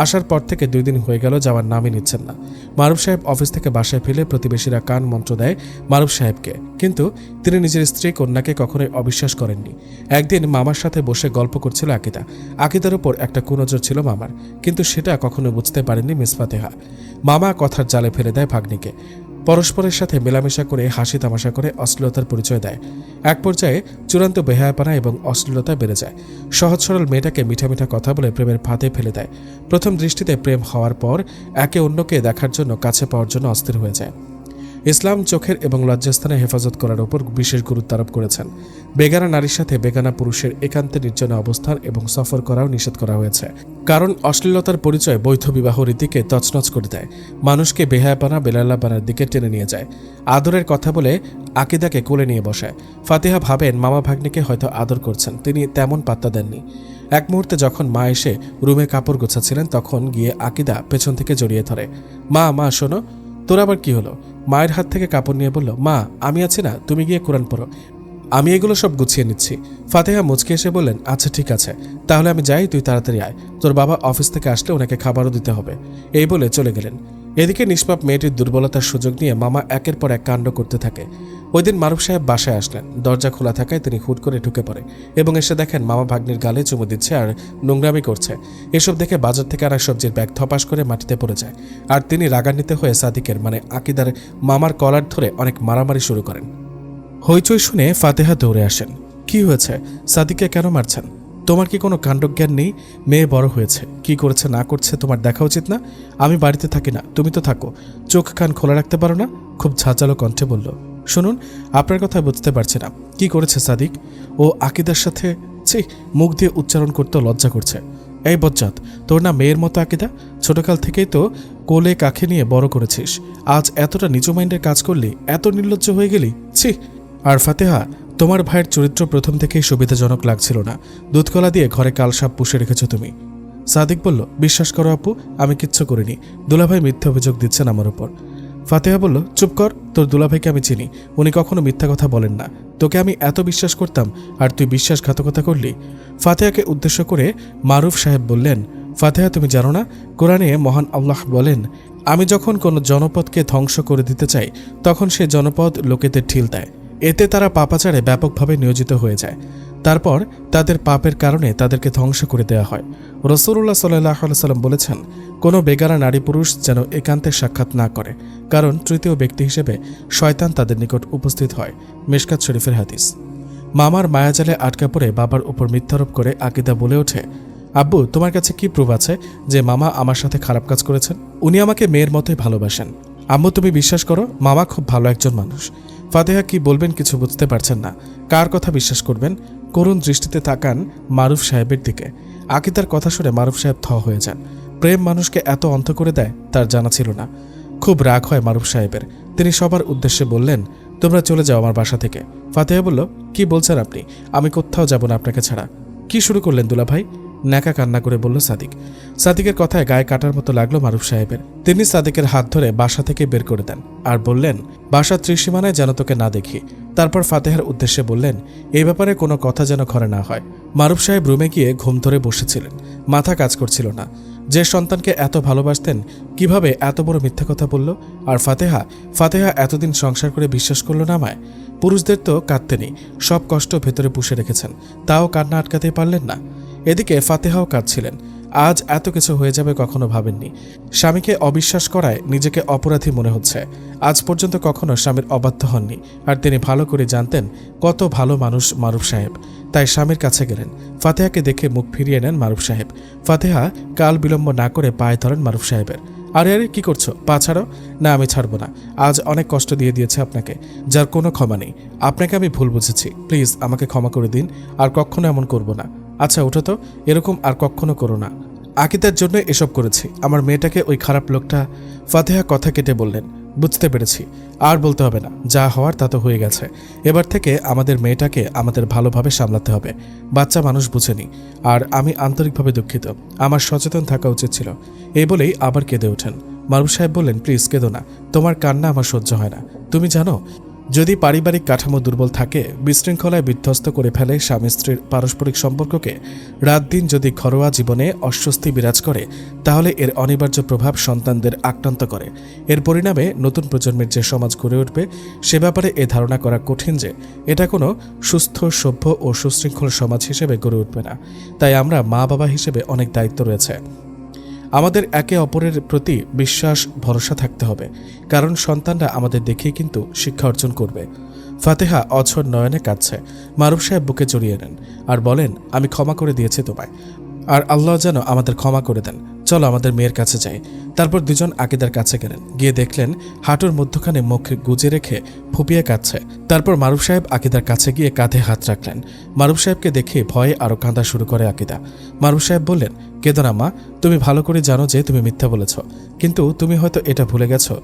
আসার পর থেকে 2 দিন হয়ে গেল যাওয়ার নামই নিচ্ছেন না। মারুফ সাহেব অফিস থেকে বাসায় ফিরে প্রতিবেশীরা কান মন্ত্র দেয় মারুফ সাহেবকে, কিন্তু তিনি নিজের স্ত্রী কন্যাকে কখনোই অবিশ্বাস করেননি। একদিন মামার সাথে বসে গল্প করছিল আকিদা। আকিদার উপর একটা কুনজর ছিল মামার, কিন্তু সেটা কখনো বুঝতে পারেননি মিস ফাতেহা। মামা কথার জালে ফেলে দেয় ভাগ্নিকে। পরস্পরের সাথে মেলামেশা করে হাসি তামাশা করে অশ্লীলতার পরিচয় দেয়। এক পর্যায়ে চূড়ান্ত বেহায়াপনা এবং অশ্লীলতা বেড়ে যায়। সহজ সরল মেয়েটাকে মিঠা মিঠা কথা বলে প্রেমের ফাঁদে ফেলে দেয়। প্রথম দৃষ্টিতে প্রেম হওয়ার পর একে অন্যকে দেখার জন্য কাছে পাওয়ার জন্য অস্থির হয়ে যায়। ইসলাম চোখের এবং লজ্জাস্থানে হেফাজত করার উপর বিশেষ গুরুত্ব আরোপ করেছেন। বেগানা নারীর সাথে বেগানা পুরুষের একান্তে নির্জনে অবস্থান এবং সফর করাও নিষেধ করা হয়েছে, কারণ অশ্লীলতার পরিচয় বৈধ বিবাহ রীতিকে তছনছ করে দেয়, মানুষকে বেহায়াপানা বেলাল্লাপানার দিকে টেনে নিয়ে যায়। আদরের কথা বলে আকিদাকে কোলে নিয়ে বসায়। ফাতিহা ভাবেন মামা ভাগ্নিকে হয়তো আদর করছেন, তিনি তেমন পাত্তা দেননি। এক মুহূর্তে যখন মা এসে রুমে কাপড় গোছাচ্ছিলেন তখন গিয়ে আকিদা পেছন থেকে জড়িয়ে ধরে। মা মা শোনো। তোর আবার কি হলো? মায়ের হাত থেকে কাপড় নিয়ে বলল, মা আমি আছি না, তুমি গিয়ে কোরআন পড়ো, আমি এগুলো সব গুছিয়ে নিচ্ছি। ফাতেহা মুচকে এসে বললেন, আচ্ছা ঠিক আছে, তাহলে আমি যাই, তুই তাড়াতাড়ি আয়, তোর বাবা অফিস থেকে আসলে ওনাকে খাবারও দিতে হবে। এই বলে চলে গেলেন। এদিকে নিষ্পাপ মেয়েটির দুর্বলতার সুযোগ নিয়ে মামা একের পর এক কাণ্ড করতে থাকে। ওই দিন মারুফ সাহেব বাসায় আসলেন। দরজা খোলা থাকায় তিনি হুট করে ঢুকে পড়ে এবং এসে দেখেন মামা ভাগ্নির গালে চুমু দিচ্ছে আর নোংরামি করছে। এসব দেখে বাজার থেকে আনা সবজির ব্যাগ ধপাস করে মাটিতে পড়ে যায় আর তিনি রাগান্বিত হয়ে সাদিকের মানে আকিদার মামার কলার ধরে অনেক মারামারি শুরু করেন। হইচই শুনে ফাতেহা দৌড়ে আসেন। কি হয়েছে? সাদিককে কেন মারছেন? তোমার কি কোনো কাণ্ডজ্ঞান নেই? মেয়ে বড় হয়েছে, কি করেছে না করছে তোমার দেখা উচিত না? আমি বাড়িতে থাকি না, তুমি তো থাকো, চোখ কান খোলা রাখতে পারো না? খুব ঝাঁঝালো কণ্ঠে বলল। শুনুন, আপনার কথা বুঝতে পারছি না, কি করেছে সাদিক? ও আকিদার সাথে মুখ দিয়ে উচ্চারণ করতেও লজ্জা করছে। এই বজ্জাত, তোর না মেয়ের মতো আকিদা? ছোটকাল থেকেই তো কোলে কাখে নিয়ে বড় করেছিস, আজ এতটা নিচু মাইন্ডের কাজ করলি, এত নির্লজ্জ হয়ে গেলি, ছি। আর ফাতেহা, তোমার ভাইয়ের চরিত্র প্রথম থেকেই সুবিধাজনক লাগছিল না, দুধকলা দিয়ে ঘরে কালসাপ পুষে রেখেছ তুমি। সাদিক বলল, বিশ্বাস করো আপু, আমি কিচ্ছু করিনি, দুলাভাই মিথ্যা অভিযোগ দিচ্ছেন আমার উপর। ফাতেহা বলল, চুপ কর, তোর দুলাভাইকে আমি চিনি, উনি কখনো মিথ্যা কথা বলেন না, তোকে আমি এত বিশ্বাস করতাম আর তুই বিশ্বাসঘাতকতা করলি। ফাতেহাকে উদ্দেশ্য করে মারুফ সাহেব বললেন, ফাতেহা তুমি জানো না, কোরআনে মহান আল্লাহ বলেন, আমি যখন কোনো জনপদকে ধ্বংস করে দিতে চাই তখন সে জনপদ লোকেদের ঢিল দেয়, এতে তারা পাপাচারে ব্যাপকভাবে নিয়োজিত হয়ে যায়, তারপর তাদের পাপের কারণে তাদেরকে ধ্বংস করে দেওয়া হয়। রাসূলুল্লাহ সাল্লাল্লাহু আলাইহি সাল্লাম বলেছেন, কোনো বেগানা নারী পুরুষ যেন একান্তের সাক্ষাৎ না করে, কারণ তৃতীয় ব্যক্তি হিসেবে শয়তান তাদের নিকট উপস্থিত হয়। মিশকাত শরীফের হাদিস। মামার মায়াজালে আটকা পড়ে বাবার উপর মিথ্যারোপ করে আকিদা বলে ওঠে, আব্বু তোমার কাছে কি প্রুফ আছে যে মামা আমার সাথে খারাপ কাজ করেছেন? উনি আমাকে মেয়ের মতোই ভালোবাসেন। আম্মু তুমি বিশ্বাস করো, মামা খুব ভালো একজন মানুষ। ফাতেহা কি বলবেন কিছু বুঝতে পারছেন না, কার কথা বিশ্বাস করবেন? করুণ দৃষ্টিতে তাকান মারুফ সাহেবের দিকে। আকিদার কথা শুনে মারুফ সাহেব থ হয়ে যান। প্রেম মানুষকে এত অন্ধ করে দেয় তার জানা ছিল না। খুব রাগ হয় মারুফ সাহেবের। তিনি সবার উদ্দেশ্যে বললেন, তোমরা চলে যাও আমার বাসা থেকে। ফাতেহা বলল, কি বলছেন আপনি? আমি কোথাও যাব না আপনাকে ছাড়া। কি শুরু করলেন দুলাভাই? ন্যাকা কান্না করে বলল সাদিক। সাদিকের কথায় গায়ে কাটার মতো লাগলো মারুফ সাহেবের। তিনি সাদিকের হাত ধরে বাসা থেকে বের করে দেন আর বললেন, বাসার ত্রিসীমানায় যেন তোকে না দেখি। তারপর ফাতেহার উদ্দেশ্যে বললেন, এই ব্যাপারে কোনো কথা যেন ঘরে না হয়। মারুফ সাহেব রুমে গিয়ে ঘুম ধরে বসেছিলেন, মাথা কাজ করছিল না। যে সন্তানকে এত ভালোবাসতেন কিভাবে এত বড় মিথ্যা কথা বলল? আর ফাতেহা এতদিন সংসার করে বিশ্বাস করল না আমায়? পুরুষদের তো কাঁদতে নেই, সব কষ্ট ভেতরে পুষে রেখেছেন, তাও কান্না আটকাতেই পারলেন না। এদিকে ফাতেহাও কাঁদছিলেন। আজ এত কিছু হয়ে যাবে কখনো ভাবেননি। স্বামীকে অবিশ্বাস করায় নিজেকে অপরাধী মনে হচ্ছে। আজ পর্যন্ত কখনো স্বামীর অবাধ্য হননি, আর তিনি ভালো করে জানতেন কত ভালো মানুষ মারুফ সাহেব। তাই স্বামীর কাছে গেলেন। ফাতেহাকে দেখে মুখ ফিরিয়ে নেন মারুফ সাহেব। ফাতেহা কাল বিলম্ব না করে পায়ে ধরেন মারুফ সাহেবের। আরে আরে কি করছো? পা ছাড়ো। না আমি ছাড়বো না, আজ অনেক কষ্ট দিয়ে দিয়েছে আপনাকে, যার কোনো ক্ষমা নেই। আপনাকে আমি ভুল বুঝেছি, প্লিজ আমাকে ক্ষমা করে দিন, আর কখনো এমন করব না। আচ্ছা ওঠো তো, এরকম আর কখনো করো না। আকিদার জন্য এসব করেছি, আমার মেয়েটাকে ওই খারাপ লোকটা। ফাতেহা কথা কেটে বললেন, বুঝতে পেরেছি, আর বলতে হবে না, যা হওয়ার তা তো হয়ে গেছে। এবার থেকে আমাদের মেয়েটাকে আমাদের ভালোভাবে সামলাতে হবে। বাচ্চা মানুষ বুঝেনি, আর আমি আন্তরিকভাবে দুঃখিত, আমার সচেতন থাকা উচিত ছিল। এই বলেই আবার কেঁদে ওঠেন। মারুফ সাহেব বললেন, প্লিজ কেঁদো না, তোমার কান্না আমার সহ্য হয় না। তুমি জানো, যদি পারিবারিক কাঠামো দুর্বল থাকে, বিশৃঙ্খলায় বিধ্বস্ত করে ফেলে স্বামী স্ত্রীর পারস্পরিক সম্পর্ককে, রাত দিন যদি ঘরোয়া জীবনে অস্বস্তি বিরাজ করে, তাহলে এর অনিবার্য প্রভাব সন্তানদের আক্রান্ত করে। এর পরিণামে নতুন প্রজন্মের যে সমাজ গড়ে উঠবে, সে ব্যাপারে এ ধারণা করা কঠিন যে এটা কোনো সুস্থ, সভ্য ও সুশৃঙ্খল সমাজ হিসেবে গড়ে উঠবে না। তাই আমরা মা বাবা হিসেবে অনেক দায়িত্ব রয়েছে। আমাদের একে অপরের প্রতি বিশ্বাস, ভরসা থাকতে হবে, কারণ সন্তানরা আমাদের দেখেই কিন্তু শিক্ষা অর্জন করবে। ফাতেহা অঝর নয়নে কাঁদছে। মারুফ সাহেব বুকে জড়িয়ে নেন আর বলেন, আমি ক্ষমা করে দিয়েছি তোমায়, আর আল্লাহ যেন আমাদের ক্ষমা করে দেন। চলো আমাদের মেয়ের কাছে যাই। তারপর দুজন আকিদার কাছে গেলেন, গিয়ে দেখলেন হাঁটুর মধ্যখানে মুখ গুজে রেখে ফুপিয়ে কাঁদছে। তারপর মারুফ সাহেব আকিদার কাছে গিয়ে কাঁধে হাত রাখলেন। মারুফ সাহেবকে দেখে ভয়ে আরও কাঁদা শুরু করে আকিদা। মারুফ সাহেব বললেন, কেঁদো না মা, তুমি ভালো করে জানো যে তুমি মিথ্যা বলেছ, কিন্তু তুমি হয়তো এটা ভুলে গেছো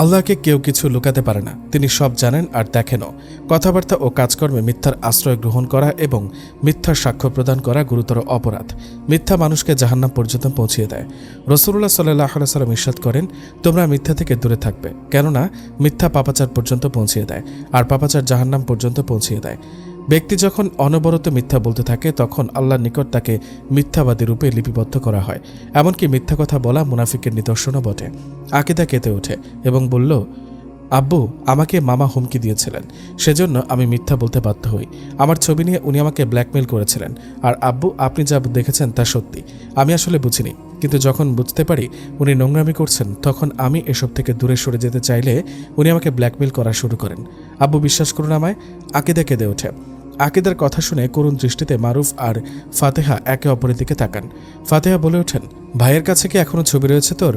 আল্লাহকে কেউ কিছু লুকাতে পারে না, তিনি সব জানেন আর দেখেনও। কথাবার্তা ও কাজকর্মে মিথ্যার আশ্রয় গ্রহণ করা এবং মিথ্যার সাক্ষ্য প্রদান করা গুরুতর অপরাধ। মিথ্যা মানুষকে জাহান্নাম পর্যন্ত পৌঁছিয়ে দেয়। রাসূলুল্লাহ সাল্লাল্লাহু আলাইহি ওয়াসাল্লাম ইরশাদ করেন, তোমরা মিথ্যা থেকে দূরে থাকবে, কেননা মিথ্যা পাপাচার পর্যন্ত পৌঁছিয়ে দেয়, আর পাপাচার জাহান্নাম পর্যন্ত পৌঁছিয়ে দেয়। ব্যক্তি যখন অনবরত মিথ্যা বলতে থাকে তখন আল্লাহর নিকট তাকে মিথ্যাবাদী রূপে লিপিবদ্ধ করা হয়। এমনকি মিথ্যা কথা বলা মুনাফিকের নিদর্শনও বটে। আকিদা কেঁদে ওঠে এবং বলল, আব্বু, আমাকে মামা হুমকি দিয়েছিলেন, সেজন্য আমি মিথ্যা বলতে বাধ্য হই। আমার ছবি নিয়ে উনি আমাকে ব্ল্যাকমেল করেছিলেন। আর আব্বু, আপনি যা দেখেছেন তা সত্যি, আমি আসলে বুঝিনি, কিন্তু যখন বুঝতে পারি উনি নোংরামি করছেন তখন আমি এসব থেকে দূরে সরে যেতে চাইলে উনি আমাকে ব্ল্যাকমেল করা শুরু করেন। আব্বু, বিশ্বাস করুন আমায়। আকিদা কেঁদে ওঠে। আকিদার কথা শুনে করুণ দৃষ্টিতে মারুফ আর ফাতেহা একে অপরের দিকে তাকান। ফাতেহা বলে ওঠেন, ভাইয়ের কাছে কি এখনো ছবি রয়েছে তোর?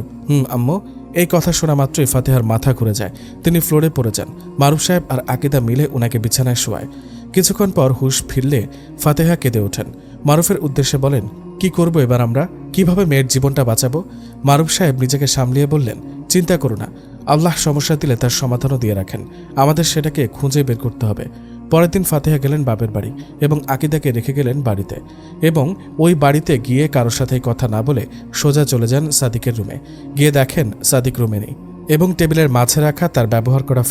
আম্মু। এই কথা শোনা মাত্রই ফাতেহার মাথা ঘুরে যায়, তিনি ফ্লোরে পড়ে যান। মারুফ সাহেব আর আকিদা মিলে ওনাকে বিছানায় শোয়ায়। কিছুক্ষণ পর হুঁশ ফিরলে ফাতেহা কেঁদে ওঠেন। মারুফের উদ্দেশ্যে বলেন, কি করব এবার আমরা? কিভাবে মেয়ের জীবনটা বাঁচাবো? মারুফ সাহেব নিজেকে সামলিয়ে বললেন, চিন্তা করো না, আল্লাহ সমস্যা দিলে তার সমাধানও দিয়ে রাখেন, আমাদের সেটাকে খুঁজে বের করতে হবে। পরের দিন ফাতেহা গেলেন বাপের বাড়ি এবং আকিদাকে রেখে গেলেন বাড়িতে, এবং ওই বাড়িতে গিয়ে কারোর সাথে কথা না বলে সোজা চলে যান সাদিকের রুমে। গিয়ে দেখেন সাদিক রুমে নেই এবং টেবিলের মাঝে রাখা তার ব্যবহার করা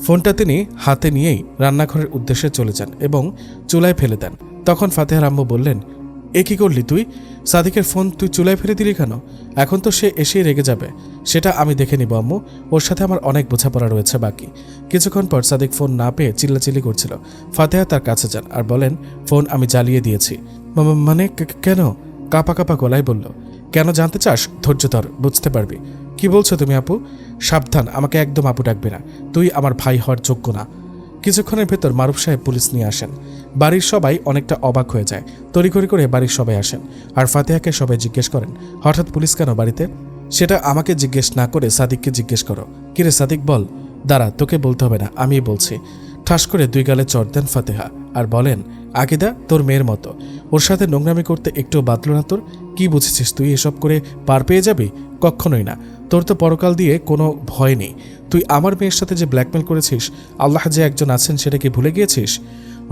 ফোনটা তিনি হাতে নিয়েই রান্নাঘরের উদ্দেশ্যে চলে যান এবং চুলায় ফেলে দেন। তখন ফাতেহার আম্মু বললেন, এ কি করলি তুই? সাদিকের ফোন তুই চুলায় ফেলে দিলি কেন? এখন তো সে এসেই রেগে যাবে। সেটা আমি দেখে নিব আম্মু, ওর সাথে আমার অনেক বোঝাপড়া রয়েছে বাকি। কিছুক্ষণ পর সাদিক ফোন না পেয়ে চিল্লাচিল্লি করছিল। ফাতেহা তার কাছে যান আর বলেন, ফোন আমি জ্বালিয়ে দিয়েছি। মানে কেন? কাঁপা কাঁপা গলায় বলল, কেন জানতে চাস? ধৈর্য ধর, বুঝতে পারবি। কি বলছো তুমি আপু? সাবধান, আমাকে একদম আপু ডাকবে না, তুই আমার ভাই হওয়ার যোগ্য না। কিছুক্ষণের ভেতর মারুফ সাহেব পুলিশ নিয়ে আসেন। বাড়ির সবাই অনেকটা অবাক হয়ে যায়। তড়িঘড়ি করে বাড়ির সবাই আসেন আর ফাতেহাকে সবাই জিজ্ঞেস করেন, হঠাৎ পুলিশ কেন বাড়িতে? সেটা আমাকে জিজ্ঞেস না করে সাদিককে জিজ্ঞেস করো। কিরে সাদিক, বল। দাঁড়া, তোকে বলতে হবে না, আমি বলছি। ঠাস করে 2 গালে চড় দেন ফাতেহা আর বলেন, আকিদা তোর মেয়ের মতো, ওর সাথে নোংরামি করতে একটু বাদল না তোর? কি বুঝেছিস তুই এসব করে পার পেয়ে যাবি? কখনোই না, তোর তো পরকাল দিয়ে কোনো ভয় নেই। তুই আমার মেয়ের সাথে যে ব্ল্যাকমেল করেছিস, আল্লাহ যে একজন আছেন সেটা কি ভুলে গিয়েছিস?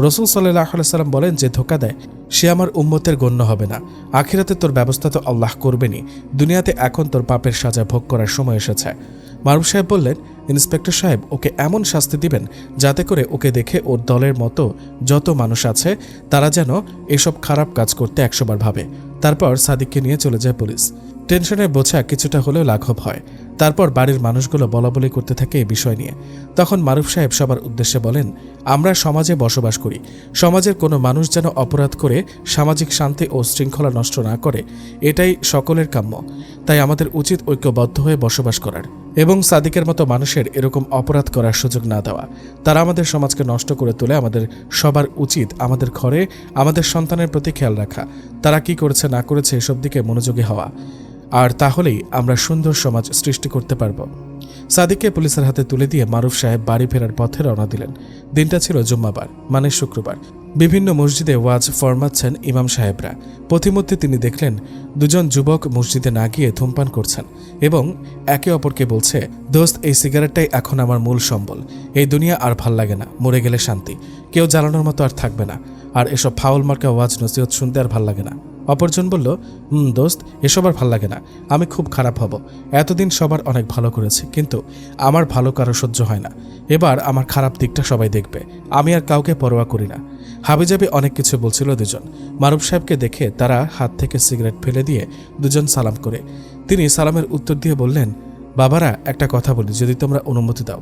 রাসূল সাল্লাল্লাহু আলাইহি সাল্লাম বলেন, যে ধোঁকা দেয় সে আমার উম্মতের গণ্য হবে না। আখিরাতে তোর ব্যবস্থা তো আল্লাহ করবেনই, দুনিয়াতে এখন তোর পাপের সাজা ভোগ করার সময় এসেছে। মারুফ সাহেব বললেন, ইন্সপেক্টর সাহেব, ওকে এমন শাস্তি দিবেন যাতে করে ওকে দেখে ওর দলের মতো যত মানুষ আছে তারা যেন এসব খারাপ কাজ করতে 100 বার ভাবে। তারপর সাদিককে নিয়ে চলে যায় পুলিশ। টেনশনের বোঝা কিছুটা হলেও লাঘব হয়। তারপর বাড়ির মানুষগুলো বলাবলি করতে থাকে এই বিষয় নিয়ে। তখন মারুফ সাহেব সবার উদ্দেশ্যে বলেন, আমরা সমাজে বসবাস করি, সমাজের কোনো মানুষ যেন অপরাধ করে সামাজিক শান্তি ও শৃঙ্খলা নষ্ট না করে, এটাই সকলের কাম্য। তাই আমাদের উচিত ঐক্যবদ্ধ হয়ে বসবাস করার এবং সাদিকের মতো মানুষের এরকম অপরাধ করার সুযোগ না দেওয়া। তারা আমাদের সমাজকে নষ্ট করে তোলে। আমাদের সবার উচিত আমাদের ঘরে আমাদের সন্তানের প্রতি খেয়াল রাখা, তারা কি করেছে না করেছে এসব দিকে মনোযোগী হওয়া, আর তাহলেই আমরা সুন্দর সমাজ সৃষ্টি করতে পারব। সাদিককে পুলিশের হাতে তুলে দিয়ে মারুফ সাহেব বাড়ি ফেরার পথে রওনা দিলেন। দিনটা ছিল জুম্মাবার, মানে শুক্রবার। বিভিন্ন মসজিদে ওয়াজ ফরমাচ্ছেন ইমাম সাহেবরা। পথিমধ্যে তিনি দেখলেন 2 জন যুবক মসজিদে না গিয়ে ধূমপান করছেন এবং একে অপরকে বলছে, দোস্ত, এই সিগারেটটাই এখন আমার মূল সম্বল। এই দুনিয়া আর ভাল লাগে না, মরে গেলে শান্তি, কেউ জ্বালানোর মতো আর থাকবে না, আর এসব ফাউল মার্কা ওয়াজ নসিহত শুনতে আর ভাল লাগে না। অপরজন বলল, দোস্ত, এসব আর ভাল লাগে না, আমি খুব খারাপ হব। এতদিন সবার অনেক ভালো করেছি, কিন্তু আমার ভালো কারো সহ্য হয় না। এবার আমার খারাপ দিকটা সবাই দেখবে, আমি আর কাউকে পরোয়া করি না। হাবিজাবি অনেক কিছু বলছিল 2 জন। মারুফ সাহেবকে দেখে তারা হাত থেকে সিগারেট ফেলে দিয়ে 2 জন সালাম করে। তিনি সালামের উত্তর দিয়ে বললেন, বাবারা, একটা কথা বলি, যদি তোমরা অনুমতি দাও।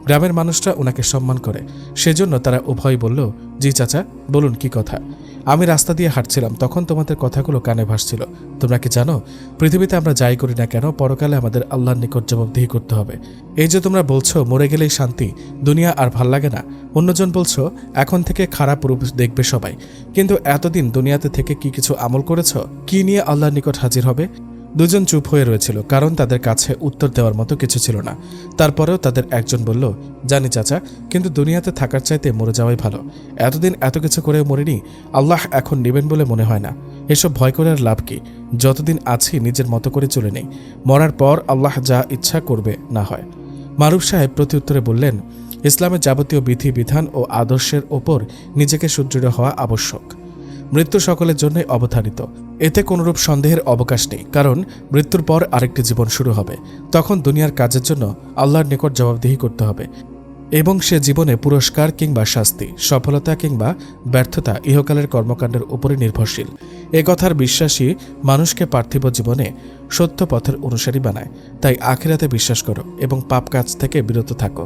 গ্রামের মানুষরা ওনাকে সম্মান করে, সেজন্য তারা উভয় বলল, জি চাচা, বলুন কি কথা। আমি রাস্তা দিয়ে হাঁটছিলাম, তখন তোমাদের কথাগুলো কানে ভাসছিল। তোমরা কি জানো, পৃথিবীতে আমরা যাই করি না কেন, পরকালে আমাদের আল্লাহর নিকট জবাবদিহি করতে হবে। এই যে তোমরা বলছো মরে গেলেই শান্তি, দুনিয়া আর ভাল লাগে না, অন্যজন বলছো এখন থেকে খারাপ রূপ দেখবে সবাই, কিন্তু এতদিন দুনিয়াতে থেকে কি কিছু আমল করেছ? কি নিয়ে আল্লাহর নিকট হাজির হবে? দুজন চুপ হয়ে রয়েছিল, কারণ তাদের কাছে উত্তর দেওয়ার মতো কিছু ছিল না। তারপরেও তাদের একজন বলল, জানি চাচা, কিন্তু দুনিয়াতে থাকার চাইতে মরে যাওয়াই ভালো। এতদিন এত কিছু করেও মরিনি, আল্লাহ এখন নেবেন বলে মনে হয় না। এসব ভয় করে আর লাভ কি? যতদিন আছি নিজের মতো করে চলে নেই, মরার পর আল্লাহ যা ইচ্ছা করবে না হয়। মারুফ সাহেব প্রত্যুত্তরে বললেন, ইসলামের যাবতীয় বিধিবিধান ও আদর্শের ওপর নিজেকে সুদৃঢ় হওয়া আবশ্যক। মৃত্যু সকলের জন্যই অবধারিত, এতে কোনরূপ সন্দেহের অবকাশ নেই, কারণ মৃত্যুর পর আরেকটি জীবন শুরু হবে। তখন দুনিয়ার কাজের জন্য আল্লাহর নিকট জবাবদিহি করতে হবে, এবং সে জীবনে পুরস্কার কিংবা শাস্তি, সফলতা কিংবা ব্যর্থতা ইহকালের কর্মকাণ্ডের উপরে নির্ভরশীল। এ কথার বিশ্বাসী মানুষকে পার্থিব জীবনে সত্য পথের অনুসারী বানায়। তাই আখিরাতে বিশ্বাস করো এবং পাপ কাজ থেকে বিরত থাকো।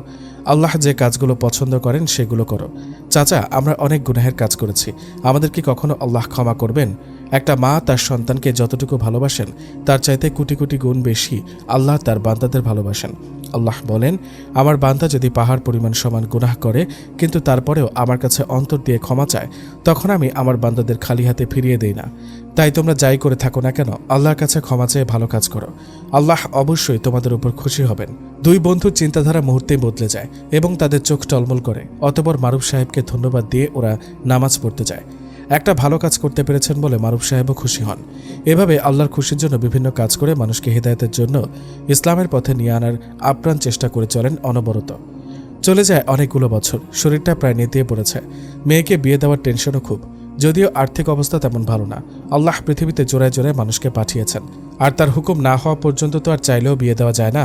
আল্লাহ যে কাজগুলো পছন্দ করেন সেগুলো করো। চাচা, আমরা অনেক গুনাহের কাজ করেছি, আমাদের কি কখনো আল্লাহ ক্ষমা করবেন? একটা মা তার সন্তানকে যতটুকু ভালোবাসেন তার চাইতে কোটি কোটি গুণ বেশি আল্লাহ তার বান্দাদের ভালোবাসেন। আল্লাহ বলেন, আমার বান্দা যদি পাহাড় পরিমাণ সমান গুনাহ করে কিন্তু তারপরেও আমার কাছে অন্তর দিয়ে ক্ষমা চায়, তখন আমি আমার বান্দাদের খালি হাতে ফিরিয়ে দেই না। তাই তোমরা যাই করে থাকো না কেন, আল্লাহর কাছে ক্ষমা চেয়ে ভালো কাজ করো। আল্লাহ অবশ্যই তোমাদের উপর খুশি হবেন। দুই বন্ধুর চিন্তাধারা মুহূর্তেই বদলে যায় এবং তাদের চোখ টলমল করে। অতঃপর মারুফ সাহেবকে ধন্যবাদ দিয়ে ওরা নামাজ পড়তে যায়। একটা ভালো কাজ করতে পেরেছেন বলে মারুফ সাহেবও খুশি হন। এভাবে আল্লাহর খুশির জন্য বিভিন্ন কাজ করে মানুষকে হেদায়েতের জন্য ইসলামের পথে নিয়ে আনার আপ্রাণ চেষ্টা করে চলেন অনবরত। চলে যায় অনেকগুলো বছর, শরীরটা প্রায় নেতিয়ে পড়েছে। মেয়েকে বিয়ে দেওয়ার টেনশনও খুব, যদিও আর্থিক অবস্থা তেমন ভালো না। আল্লাহ পৃথিবীতে জোড়ায় জোড়ায় মানুষকে পাঠিয়েছেন, আর তার হুকুম না হওয়া পর্যন্ত তো আর চাইলেও বিয়ে দেওয়া যায় না।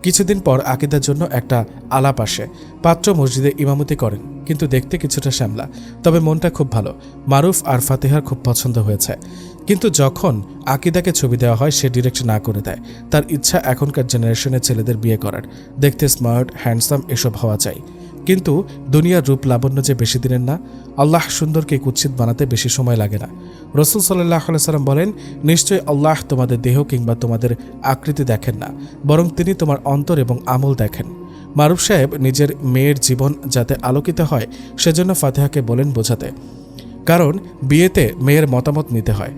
কিছুদিন পর আকিদার জন্য একটা আলাপ আসে। পাত্র মসজিদে ইমামতি করেন, কিন্তু দেখতে কিছুটা শ্যামলা, তবে মনটা খুব ভালো। মারুফ আর ফাতিহার খুব পছন্দ হয়েছে। কিন্তু যখন আকিদাকে ছবি দেওয়া হয়, সে ডিরেক্ট না করে দেয়। তার ইচ্ছা এখনকার জেনারেশনের ছেলেদের বিয়ে করার, দেখতে স্মার্ট, হ্যান্ডসাম এসব হওয়া চাই। কিন্তু দুনিয়ার রূপ লাবণ্য যে বেশি দিনের না। আল্লাহ সুন্দরকে কুৎসিত বানাতে বেশি সময় লাগে না। রসুল সাল্লাল্লাহু আলাইহি সাল্লাম বলেন, নিশ্চয়ই আল্লাহ তোমাদের দেহ কিংবা তোমাদের আকৃতি দেখেন না, বরং তিনি তোমার অন্তর এবং আমল দেখেন। মারুফ সাহেব নিজের মেয়ের জীবন যাতে আলোকিত হয় সেজন্য ফাতিহাকে বলেন বোঝাতে, কারণ বিয়েতে মেয়ের মতামত নিতে হয়।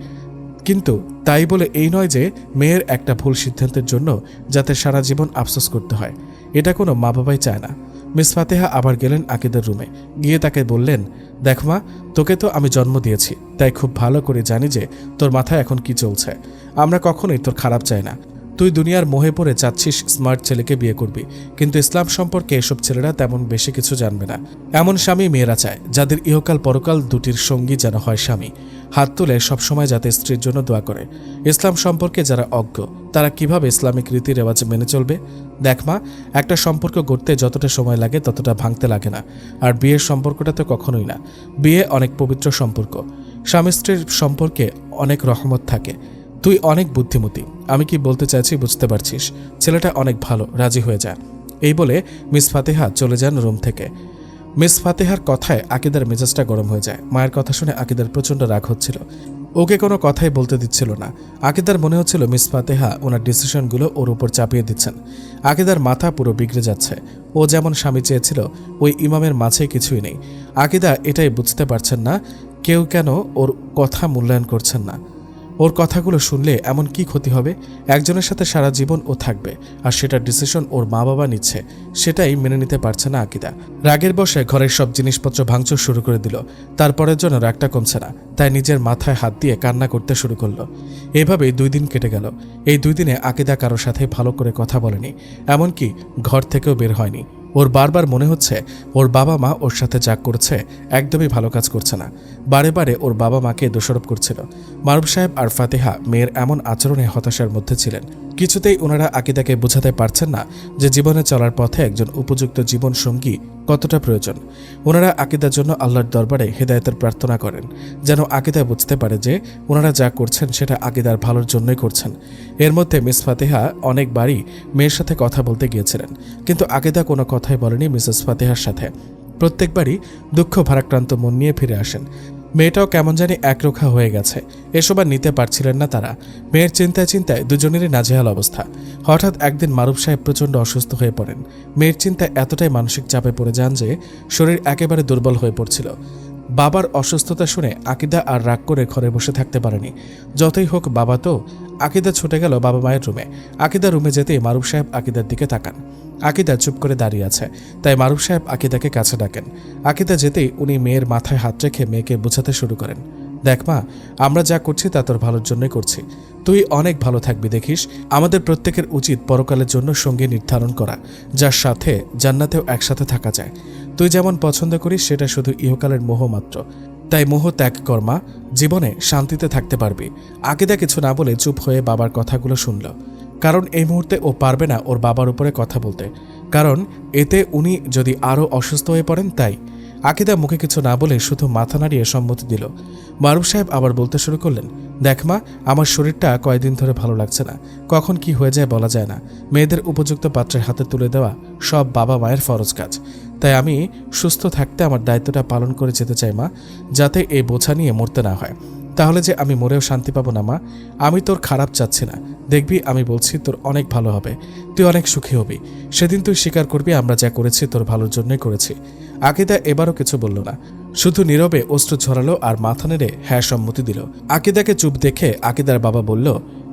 কিন্তু তাই বলে এই নয় যে মেয়ের একটা ভুল সিদ্ধান্তের জন্য যাতে সারা জীবন আফসোস করতে হয়, এটা কোনো মা বাবাই চায় না। মিস ফাতেহা আবার গেলেন আকিদার রুমে, গিয়ে তাকে বললেন, দেখ মা, তোকে তো আমি জন্ম দিয়েছি, তাই খুব ভালো করে জানি যে তোর মাথায় এখন কি চলছে। আমরা কখনোই তোর খারাপ চাই না। তুই দুনিয়ার মোহে পড়ে চাচ্ছিস স্মার্ট ছেলেকে বিয়ে করবি, কিন্তু ইসলাম সম্পর্কে এসব ছেলেরা তেমন বেশি কিছু জানবে না। এমন স্বামী মেয়েরা চায় যাদের ইহকাল পরকাল দুটির সঙ্গী যেন হয় স্বামী। হাত তুলে সবসময় যাতে স্ত্রীর জন্য দোয়া করে। ইসলাম সম্পর্কে যারা অজ্ঞ তারা কিভাবে ইসলামিক রীতি রেওয়াজ মেনে চলবে? দেখ মা, একটা সম্পর্ক গড়তে যতটা সময় লাগে ততটা ভাঙতে লাগে না। আর বিয়ের সম্পর্কটা তো কখনোই না। বিয়ে অনেক পবিত্র সম্পর্ক। স্বামী স্ত্রীর সম্পর্কে অনেক রহমত থাকে। তুই অনেক বুদ্ধিমতী, আমি কি বলতে চাইছি বুঝতে পারছিস। ছেলেটা অনেক ভালো, রাজি হয়ে যা। এই বলে মিস ফাতেহা চলে যান রুম থেকে। মিস ফাতেহার কথায় আকিদার মেজাজটা গরম হয়ে যায়। মায়ের কথা শুনে আকিদার প্রচণ্ড রাগ হচ্ছিল, ওকে কোনো কথাই বলতে দিচ্ছিল না। আকিদার মনে হচ্ছিল মিস ফাতেহা ওনার ডিসিশনগুলো ওর উপর চাপিয়ে দিচ্ছেন। আকিদার মাথা পুরো বিগড়ে যাচ্ছে। ও যেমন স্বামী চেয়েছিল ওই ইমামের মাঝে কিছুই নেই। আকিদা এটাই বুঝতে পারছেন না কেউ কেন ওর কথা মূল্যায়ন করছেন না। ওর কথাগুলো শুনলে এমন কি ক্ষতি হবে? একজনের সাথে সারা জীবন ও থাকবে, আর সেটার ডিসিশন ওর মা বাবা নিচ্ছে, সেটাই মেনে নিতে পারছে না আকিদা। রাগের বশে ঘরের সব জিনিসপত্র ভাঙচুর শুরু করে দিল। তারপরের জন্য রাগটা কমছে না, তাই নিজের মাথায় হাত দিয়ে কান্না করতে শুরু করলো। এভাবেই 2 দিন কেটে গেল। এই 2 দিনে আকিদা কারোর সাথে ভালো করে কথা বলেনি, এমনকি ঘর থেকেও বের হয়নি। ওর বারবার মনে হচ্ছে ওর বাবা মা ওর সাথে যা করছে একদমই ভালো কাজ করছে না। বারে বারে ওর বাবা মাকে দোষারোপ করছিল। মারুফ সাহেব আর ফাতেহা মেয়ের এমন আচরণে হতাশার মধ্যে ছিলেন। কিছুতেই ওনারা আকিদাকে বোঝাতে পারছেন না যে জীবনে চলার পথে একজন উপযুক্ত জীবন সঙ্গী কতটা প্রয়োজন। ওনারা আকিদার জন্য আল্লাহর দরবারে হেদায়েতের প্রার্থনা করেন, যেন আকিদা বুঝতে পারে যে ওনারা যা করছেন সেটা আকিদার ভালোর জন্যই করছেন। এর মধ্যে মিস ফাতেহা অনেকবারই মেয়ের সাথে কথা বলতে গিয়েছিলেন, কিন্তু আকিদা কোনো কথাই বলেনি মিসেস ফাতেহার সাথে। প্রত্যেকবারই দুঃখ ভারাক্রান্ত মন নিয়ে ফিরে আসেন। মেয়েটাও কেমন জানি একরোখা হয়ে গেছে, এসব আর নিতে পারছিলেন না তারা। মেয়ের চিন্তায় চিন্তায় দুজনেরই নাজেহাল অবস্থা। হঠাৎ একদিন মারুফ সাহেব প্রচণ্ড অসুস্থ হয়ে পড়েন। মেয়ের চিন্তায় এতটাই মানসিক চাপে পড়ে যান যে শরীর একেবারে দুর্বল হয়ে পড়ছিল। বাবার অসুস্থতা শুনে আকিদা আর রাগ করে ঘরে বসে থাকতে পারেনি। যতই হোক বাবা তো। আকিদা ছুটে গেল বাবা মায়ের রুমে। আকিদা রুমে যেতেই মারুফ সাহেব আকিদার দিকে তাকান। আকিদা চুপ করে দাঁড়িয়ে আছে, তাই মারুফ সাহেব আকিদাকে কাছে ডাকেন। আকিদা যেতেই উনি মেয়ের মাথায় হাত রেখে মেয়েকে বোঝাতে শুরু করেন, দেখ মা, আমরা যা করছি তা তোর ভালোর জন্যই করছি। তুই অনেক ভালো থাকবি দেখিস। আমাদের প্রত্যেকের উচিত পরকালের জন্য সঙ্গী নির্ধারণ করা, যার সাথে জান্নাতেও একসাথে থাকা যায়। তুই যেমন পছন্দ করিস সেটা শুধু ইহকালের মোহ মাত্র, তাই মোহ ত্যাগ কর মা, জীবনে শান্তিতে থাকতে পারবি। আকিদা কিছু না বলে চুপ হয়ে বাবার কথাগুলো শুনল, কারণ এই মুহূর্তে ও পারবে না ওর বাবার উপরে কথা বলতে, কারণ এতে উনি যদি আরও অসুস্থ হয়ে পড়েন। তাই আকিদা মুখে কিছু না বলে শুধু মাথা নাড়িয়ে সম্মতি দিল। মারুফ সাহেব আবার বলতে শুরু করলেন, দেখ মা, আমার শরীরটা কয়েকদিন ধরে ভালো লাগছে না, কখন কি হয়ে যায় বলা যায় না। মেয়েদের উপযুক্ত পাত্রের হাতে তুলে দেওয়া সব বাবা মায়ের ফরজ কাজ, তাই আমি সুস্থ থাকতে আমার দায়িত্বটা পালন করে যেতে চাই মা, যাতে এই বোঝা নিয়ে মরতে না হয়। তাহলে যে আমি মরেও শান্তি পাবো না মা। আমি তোর খারাপ চাচ্ছি না, দেখবি আমি বলছি তোর অনেক ভালো হবে, তুই অনেক সুখী হবি। সেদিন তুই স্বীকার করবি আমরা যা করেছি তোর ভালোর জন্যই করেছি। আকিদা এবারও কিছু বলল না, শুধু নীরবে অশ্রু ঝরালো আর মাথা নেড়ে হ্যাঁ সম্মতি দিল। আকিদাকে চুপ দেখে আকিদার বাবা বলল,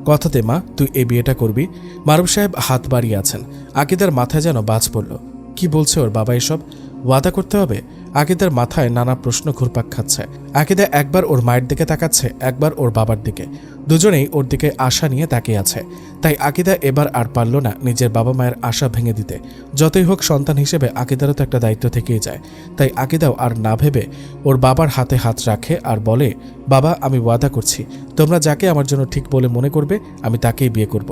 কথা দে মা, তুই এই বিয়েটা করবি। মারুফ সাহেব হাত বাড়িয়ে আছেন। আকিদার মাথায় যেন বাজ পড়ল। কি বলছে ওর বাবা এসব? ওয়াদা করতে হবে? আকিদার মাথায় নানা প্রশ্ন ঘুরপাক খাচ্ছে। আকিদা একবার ওর মায়ের দিকে তাকাচ্ছে, একবার ওর বাবার দিকে। দুজনেই ওর দিকে আশা নিয়ে তাকিয়ে আছে। তাই আকিদা এবার আর পারল না নিজের বাবা মায়ের আশা ভেঙে দিতে। যতই হোক সন্তান হিসেবে আকিদারও তো একটা দায়িত্ব থেকেই যায়। তাই আকিদাও আর না ভেবে ওর বাবার হাতে হাত রাখে আর বলে, বাবা, আমি ওয়াদা করছি, তোমরা যাকে আমার জন্য ঠিক বলে মনে করবে আমি তাকেই বিয়ে করব।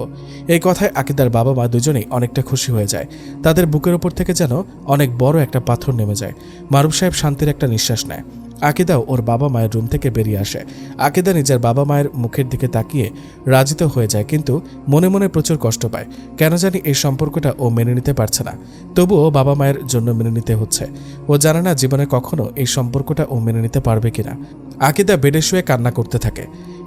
এই কথায় আকিদার বাবা মা দুজনেই অনেকটা খুশি হয়ে যায়। তাদের বুকের ওপর থেকে যেন অনেক বড় একটা পাথর নেমে যায়। মারুফ সাহেব শান্তির একটা নিঃশ্বাস নেয়। আকিদাও ওর বাবা মায়ের রুম থেকে বেরিয়ে আসে। আকিদা নিজের বাবা মায়ের মুখের দিকে তাকিয়ে রাজি তো হয়ে যায়, কিন্তু মনে মনে প্রচুর কষ্ট পায়। কেন জানি এই সম্পর্কটা ও মেনে নিতে পারছে না, তবুও বাবা মায়ের জন্য মেনে নিতে হচ্ছে। ও জানে না জীবনে কখনো এই সম্পর্কটা ও মেনে নিতে পারবে কিনা। আকিদা বেডে শুয়ে কান্না করতে থাকে।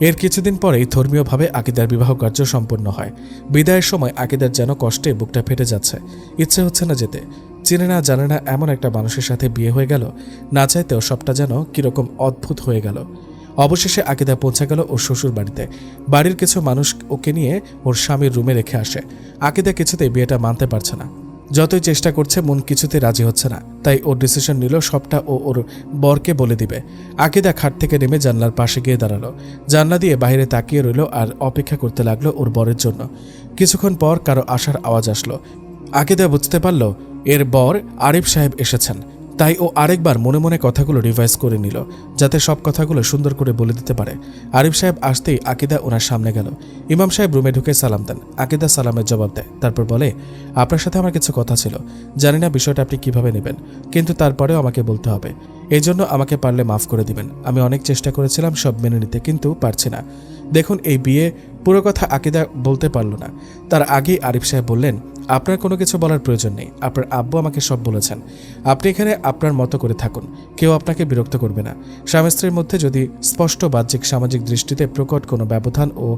এর কিছুদিন পরেই ধর্মীয়ভাবে আকিদার বিবাহ কার্য সম্পন্ন হয়। বিদায়ের সময় আকিদার যেন কষ্টে বুকটা ফেটে যাচ্ছে, ইচ্ছে হচ্ছে না যেতে। চিনে না জানে না এমন একটা মানুষের সাথে বিয়ে হয়ে গেল, না চাইতেও সবটা যেন কিরকম অদ্ভুত হয়ে গেল। অবশেষে আকিদা পৌঁছে গেল ওর শ্বশুর বাড়িতে। বাড়ির কিছু মানুষ ওকে নিয়ে ওর স্বামীর রুমে রেখে আসে। আকিদা কিছুতেই বিয়েটা মানতে পারছে না, যতই চেষ্টা করছে মন কিছুতে রাজি হচ্ছে না। তাই ওর ডিসিশন নিল সবটা ও ওর বরকে বলে দিবে। আকিদা খাট থেকে নেমে জানলার পাশে গিয়ে দাঁড়ালো। জানলা দিয়ে বাইরে তাকিয়ে রইল আর অপেক্ষা করতে লাগলো ওর বরের জন্য। কিছুক্ষণ পর কারো আসার আওয়াজ আসলো। আকিদা বুঝতে পারল এর বর আরিফ সাহেব এসেছেন। তাই ও আরেকবার মনে মনে কথাগুলো রিভাইজ করে নিল, যাতে সব কথাগুলো সুন্দর করে বলে দিতে পারে। আরিফ সাহেব আসতেই আকিদা ওনার সামনে গেল। ইমাম সাহেব রুমে ঢুকে সালাম দেন। আকিদা সালামের জবাব দেয়, তারপর বলে, আপনার সাথে আমার কিছু কথা ছিল। জানি না বিষয়টা আপনি কিভাবে নেবেন, কিন্তু তারপরেও আমাকে বলতে হবে। এই জন্য আমাকে পারলে মাফ করে দিবেন। আমি অনেক চেষ্টা করেছিলাম সব মেনে নিতে, কিন্তু পারছি না। দেখুন, এই বিয়ে পুরো কথা আকিদা বলতে পারল না। তার আগেই আরিফ সাহেব বললেন, আপনার কোনো কিছু বলার প্রয়োজন নেই। আপনার আব্বু আমাকে সব বলেছেন। আপনি এখানে আপনার মতো করে থাকুন, কেউ আপনাকে বিরক্ত করবে না। স্বামী স্ত্রীর মধ্যে যদি স্পষ্ট বাহ্যিক সামাজিক দৃষ্টিতে প্রকট কোনো ব্যবধান ও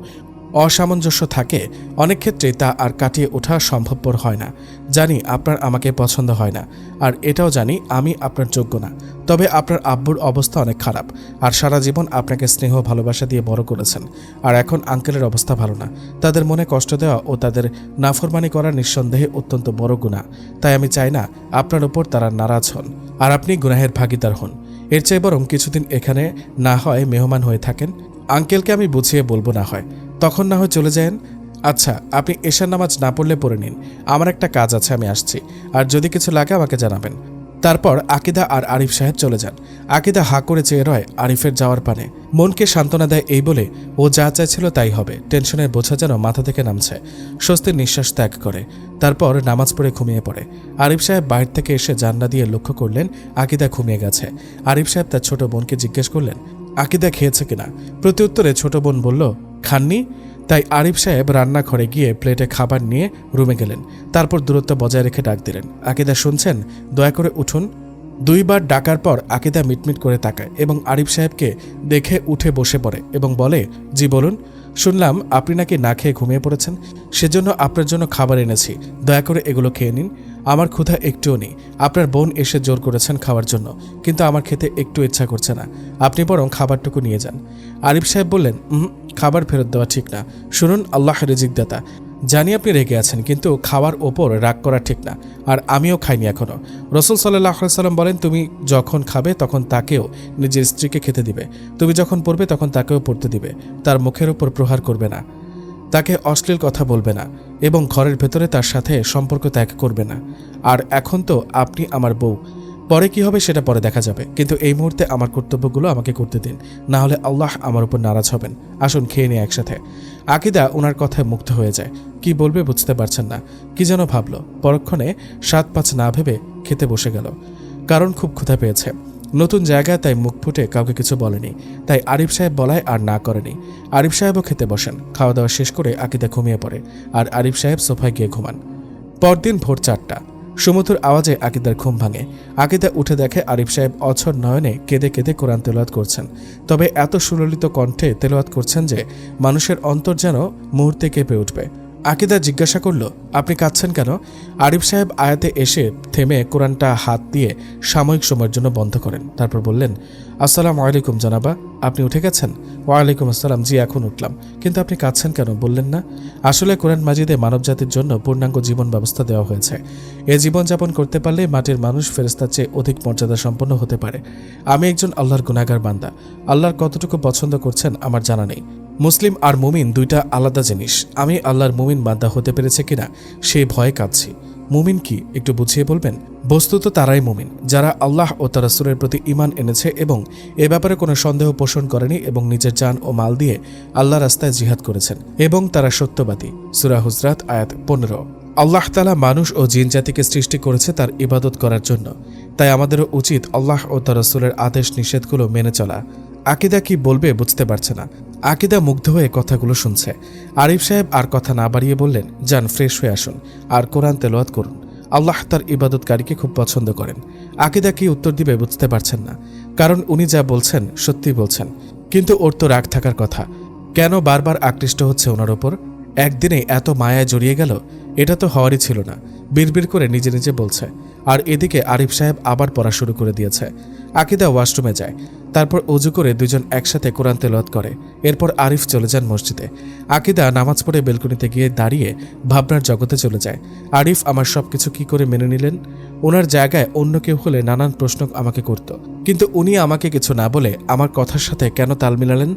অসামঞ্জস্য থাকে, অনেক ক্ষেত্রে তা আর কাটিয়ে ওঠা সম্ভবপর হয় না। জানি আপনার আমাকে পছন্দ হয় না, আর এটাও জানি আমি আপনার যোগ্য না। তবে আপনার আব্বুর অবস্থা অনেক খারাপ, আর সারা জীবন আপনাকে স্নেহ ভালোবাসা দিয়ে বড় করেছেন। আর এখন আঙ্কেলের অবস্থা ভালো না। তাদের মনে কষ্ট দেওয়া ও তাদের নাফরমানি করা নিঃসন্দেহে অত্যন্ত বড় গুনাহ। তাই আমি চাই না আপনার উপর তারা নারাজ হন আর আপনি গুনাহের ভাগীদার হন। এর চেয়ে বরং কিছুদিন এখানে না হয় মেহমান হয়ে থাকেন। আঙ্কেলকে আমি বুঝিয়ে বলবো, না হয় তখন না হয় চলে যান। আচ্ছা, আপনি এশার নামাজ না পড়লে পড়ে নিন। আমার একটা কাজ আছে, আমি আসছি। আর যদি কিছু লাগে আমাকে জানাবেন। তারপর আকিদা আর আরিফ সাহেব চলে যান। আকিদা হা করে চেয়ে রয় আরিফের যাওয়ার পানে। মনকে সান্ত্বনা দেয় এই বলে ও যা চাইছিল তাই হবে। টেনশনের বোঝা যেন মাথা থেকে নামছে। স্বস্তির নিঃশ্বাস ত্যাগ করে তারপর নামাজ পড়ে ঘুমিয়ে পড়ে। আরিফ সাহেব বাইরে থেকে এসে জানলা দিয়ে লক্ষ্য করলেন আকিদা ঘুমিয়ে গেছে। আরিফ সাহেব তার ছোট বোনকে জিজ্ঞেস করলেন, আকিদা খেয়েছে কিনা। প্রত্যুত্তরে ছোট বোন বলল, খাননি। তাই আরিফ সাহেব রান্নাঘরে গিয়ে প্লেটে খাবার নিয়ে রুমে গেলেন। তারপর দূরত্ব বজায় রেখে ডাক দিলেন, আকিদা শুনছেন, দয়া করে উঠুন। দুইবার ডাকার পর আকিদা মিটমিট করে তাকায় এবং আরিফ সাহেবকে দেখে উঠে বসে পড়ে এবং বলে, জি বলুন। শুনলাম আপনি নাকি না খেয়ে ঘুমিয়ে পড়েছেন, সেজন্য আপনার জন্য খাবার এনেছি, দয়া করে এগুলো খেয়ে নিন। আমার ক্ষুধা একটুও নেই। আপনার বোন এসে জোর করেছেন খাওয়ার জন্য, কিন্তু আমার খেতে একটু ইচ্ছা করছে না। আপনি বরং খাবারটুকু নিয়ে যান। আরিফ সাহেব বললেন, খাবার ফেরত দেওয়া ঠিক না। শুনুন, আল্লাহ রিজিকদাতা। জানি আপনি রেগে আছেন, কিন্তু খাওয়ার ওপর রাগ করা ঠিক না। আর আমিও খাইনি এখনো। রাসূল সাল্লাল্লাহু আলাইহি সাল্লাম বলেন, তুমি যখন খাবে তখন তাকেও নিজের স্ত্রীকে খেতে দিবে। তুমি যখন পড়বে তখন তাকেও পড়তে দিবে। তার মুখের ওপর প্রহার করবে না, তাকে অশ্লীল কথা বলবে না, এবং ঘরের ভেতরে তার সাথে সম্পর্ক ত্যাগ করবে না। আর এখন তো আপনি আমার বউ, পরে কি হবে সেটা পরে দেখা যাবে, কিন্তু এই মুহূর্তে আমার কর্তব্যগুলো আমাকে করতে দিন, না হলে আল্লাহ আমার উপর নারাজ হবেন। আসুন খেয়ে নিয়ে একসাথে। আকিদা ওনার কথায় মুগ্ধ হয়ে যায়। কি বলবে বুঝতে পারছেন না, কি যেন ভাবল। পরক্ষণে ৭-৫ না ভেবে খেতে বসে গেল, কারণ খুব ক্ষুধা পেয়েছে। নতুন জায়গায় তাই মুখ ফুটে কাউকে কিছু বলেনি, তাই আরিফ সাহেব বলায় আর না করেনি। আরিফ সাহেবও খেতে বসেন। খাওয়া দাওয়া শেষ করে আকিদা ঘুমিয়ে পড়ে, আর আরিফ সাহেব সোফায় গিয়ে ঘুমান। পরদিন ভোর ৪টা। সুমধুর আওয়াজে আকিদার ঘুম ভাঙে। আকিদা উঠে দেখে আরিফ সাহেব অঝর নয়নে কেঁদে কেঁদে কোরআন তেলাওয়াত করছেন। তবে এত সুললিত কণ্ঠে তেলাওয়াত করছেন যে মানুষের অন্তর যেন মুহূর্তে কেঁপে উঠবে। আকিদা জিজ্ঞাসা করল, আপনি কাঁদছেন কেন? আরিফ সাহেব আয়াতে এসে থেমে কোরআনটা হাত দিয়ে সাময়িক সময়ের জন্য বন্ধ করেন। তারপর বললেন, আসসালামু আলাইকুম জনাবা, আপনি উঠে গেছেন? ওয়ালাইকুম আসসালাম, জি এখন উঠলাম। কিন্তু আপনি কাঁদছেন কেন বললেন না? আসলে কোরআন মাজিদে মানবজাতির জন্য পূর্ণাঙ্গ জীবন ব্যবস্থা দেওয়া হয়েছে। এ জীবনযাপন করতে পারলে মাটির মানুষ ফেরেশতার চেয়ে অধিক মর্যাদা সম্পন্ন হতে পারে। আমি একজন আল্লাহর গুনাহগার বান্দা। আল্লাহর কতটুকু পছন্দ করছেন আমার জানা নেই। মুসলিম আর মুমিন দুইটা আলাদা জিনিস। আমি আল্লাহর মুমিন বান্দা হতে পেরেছে কিনা সেই ভয়ে কাঁদছি। মুমিন কি একটু বুঝিয়ে বলবেন? বস্তুত তারাই মুমিন যারা আল্লাহ ও তার রাসূলের প্রতি ঈমান এনেছে এবং এ ব্যাপারে কোনো সন্দেহ পোষণ করেনি এবং নিজের জান ও মাল দিয়ে আল্লাহ রাস্তায় জিহাদ করেছেন, এবং তারা সত্যবাদী। সূরা হুজরাত আয়াত 15। আল্লাহ তাআলা মানুষ ও জিন জাতিকে সৃষ্টি করেছে তার ইবাদত করার জন্য, তাই আমাদেরও উচিত আল্লাহ ও তার রাসূলের আদেশ নিষেধগুলো মেনে চলা। আকিদা কি বলবে বুঝতে পারছে না। আকিদা মুগ্ধ হয়ে কথাগুলো শুনছে। আরিফ সাহেব আর কথা না বাড়িয়ে বললেন, যান ফ্রেশ হয়ে আসুন আর কোরআন তেলাওয়াত করুন। আল্লাহ তার ইবাদতকারীকে খুব পছন্দ করেন। আকিদা কি উত্তর দিবে বুঝতে পারছেন না, কারণ উনি যা বলছেন সত্যি বলছেন। কিন্তু ওর তো রাগ থাকার কথা, কেন বারবার আকৃষ্ট হচ্ছে ওনার ওপর? একদিনে এত মায়ায় জড়িয়ে গেল, এটা তো হওয়ারই ছিল না। বিড়বিড় করে নিজে নিজে বলছে। আর এদিকে আরিফ সাহেব আবার পড়া শুরু করে দিয়েছে। আকিদা ওয়াশরুমে যায়, তারপর অজু করে দুজন একসাথে কোরআন তেলাওয়াত করে। এরপর আরিফ চলে যান মসজিদে। আকিদা নামাজ পড়ে বেলকনিতে গিয়ে দাঁড়িয়ে ভাবনার জগতে চলে যায়। আরিফ আমার সবকিছু কি করে মেনে নিলেন? ওনার জায়গায় অন্য কেউ হলে নানান প্রশ্ন আমাকে করত, কিন্তু উনি আমাকে কিছু না বলে আমার কথার সাথে কেন তাল মিলালেন?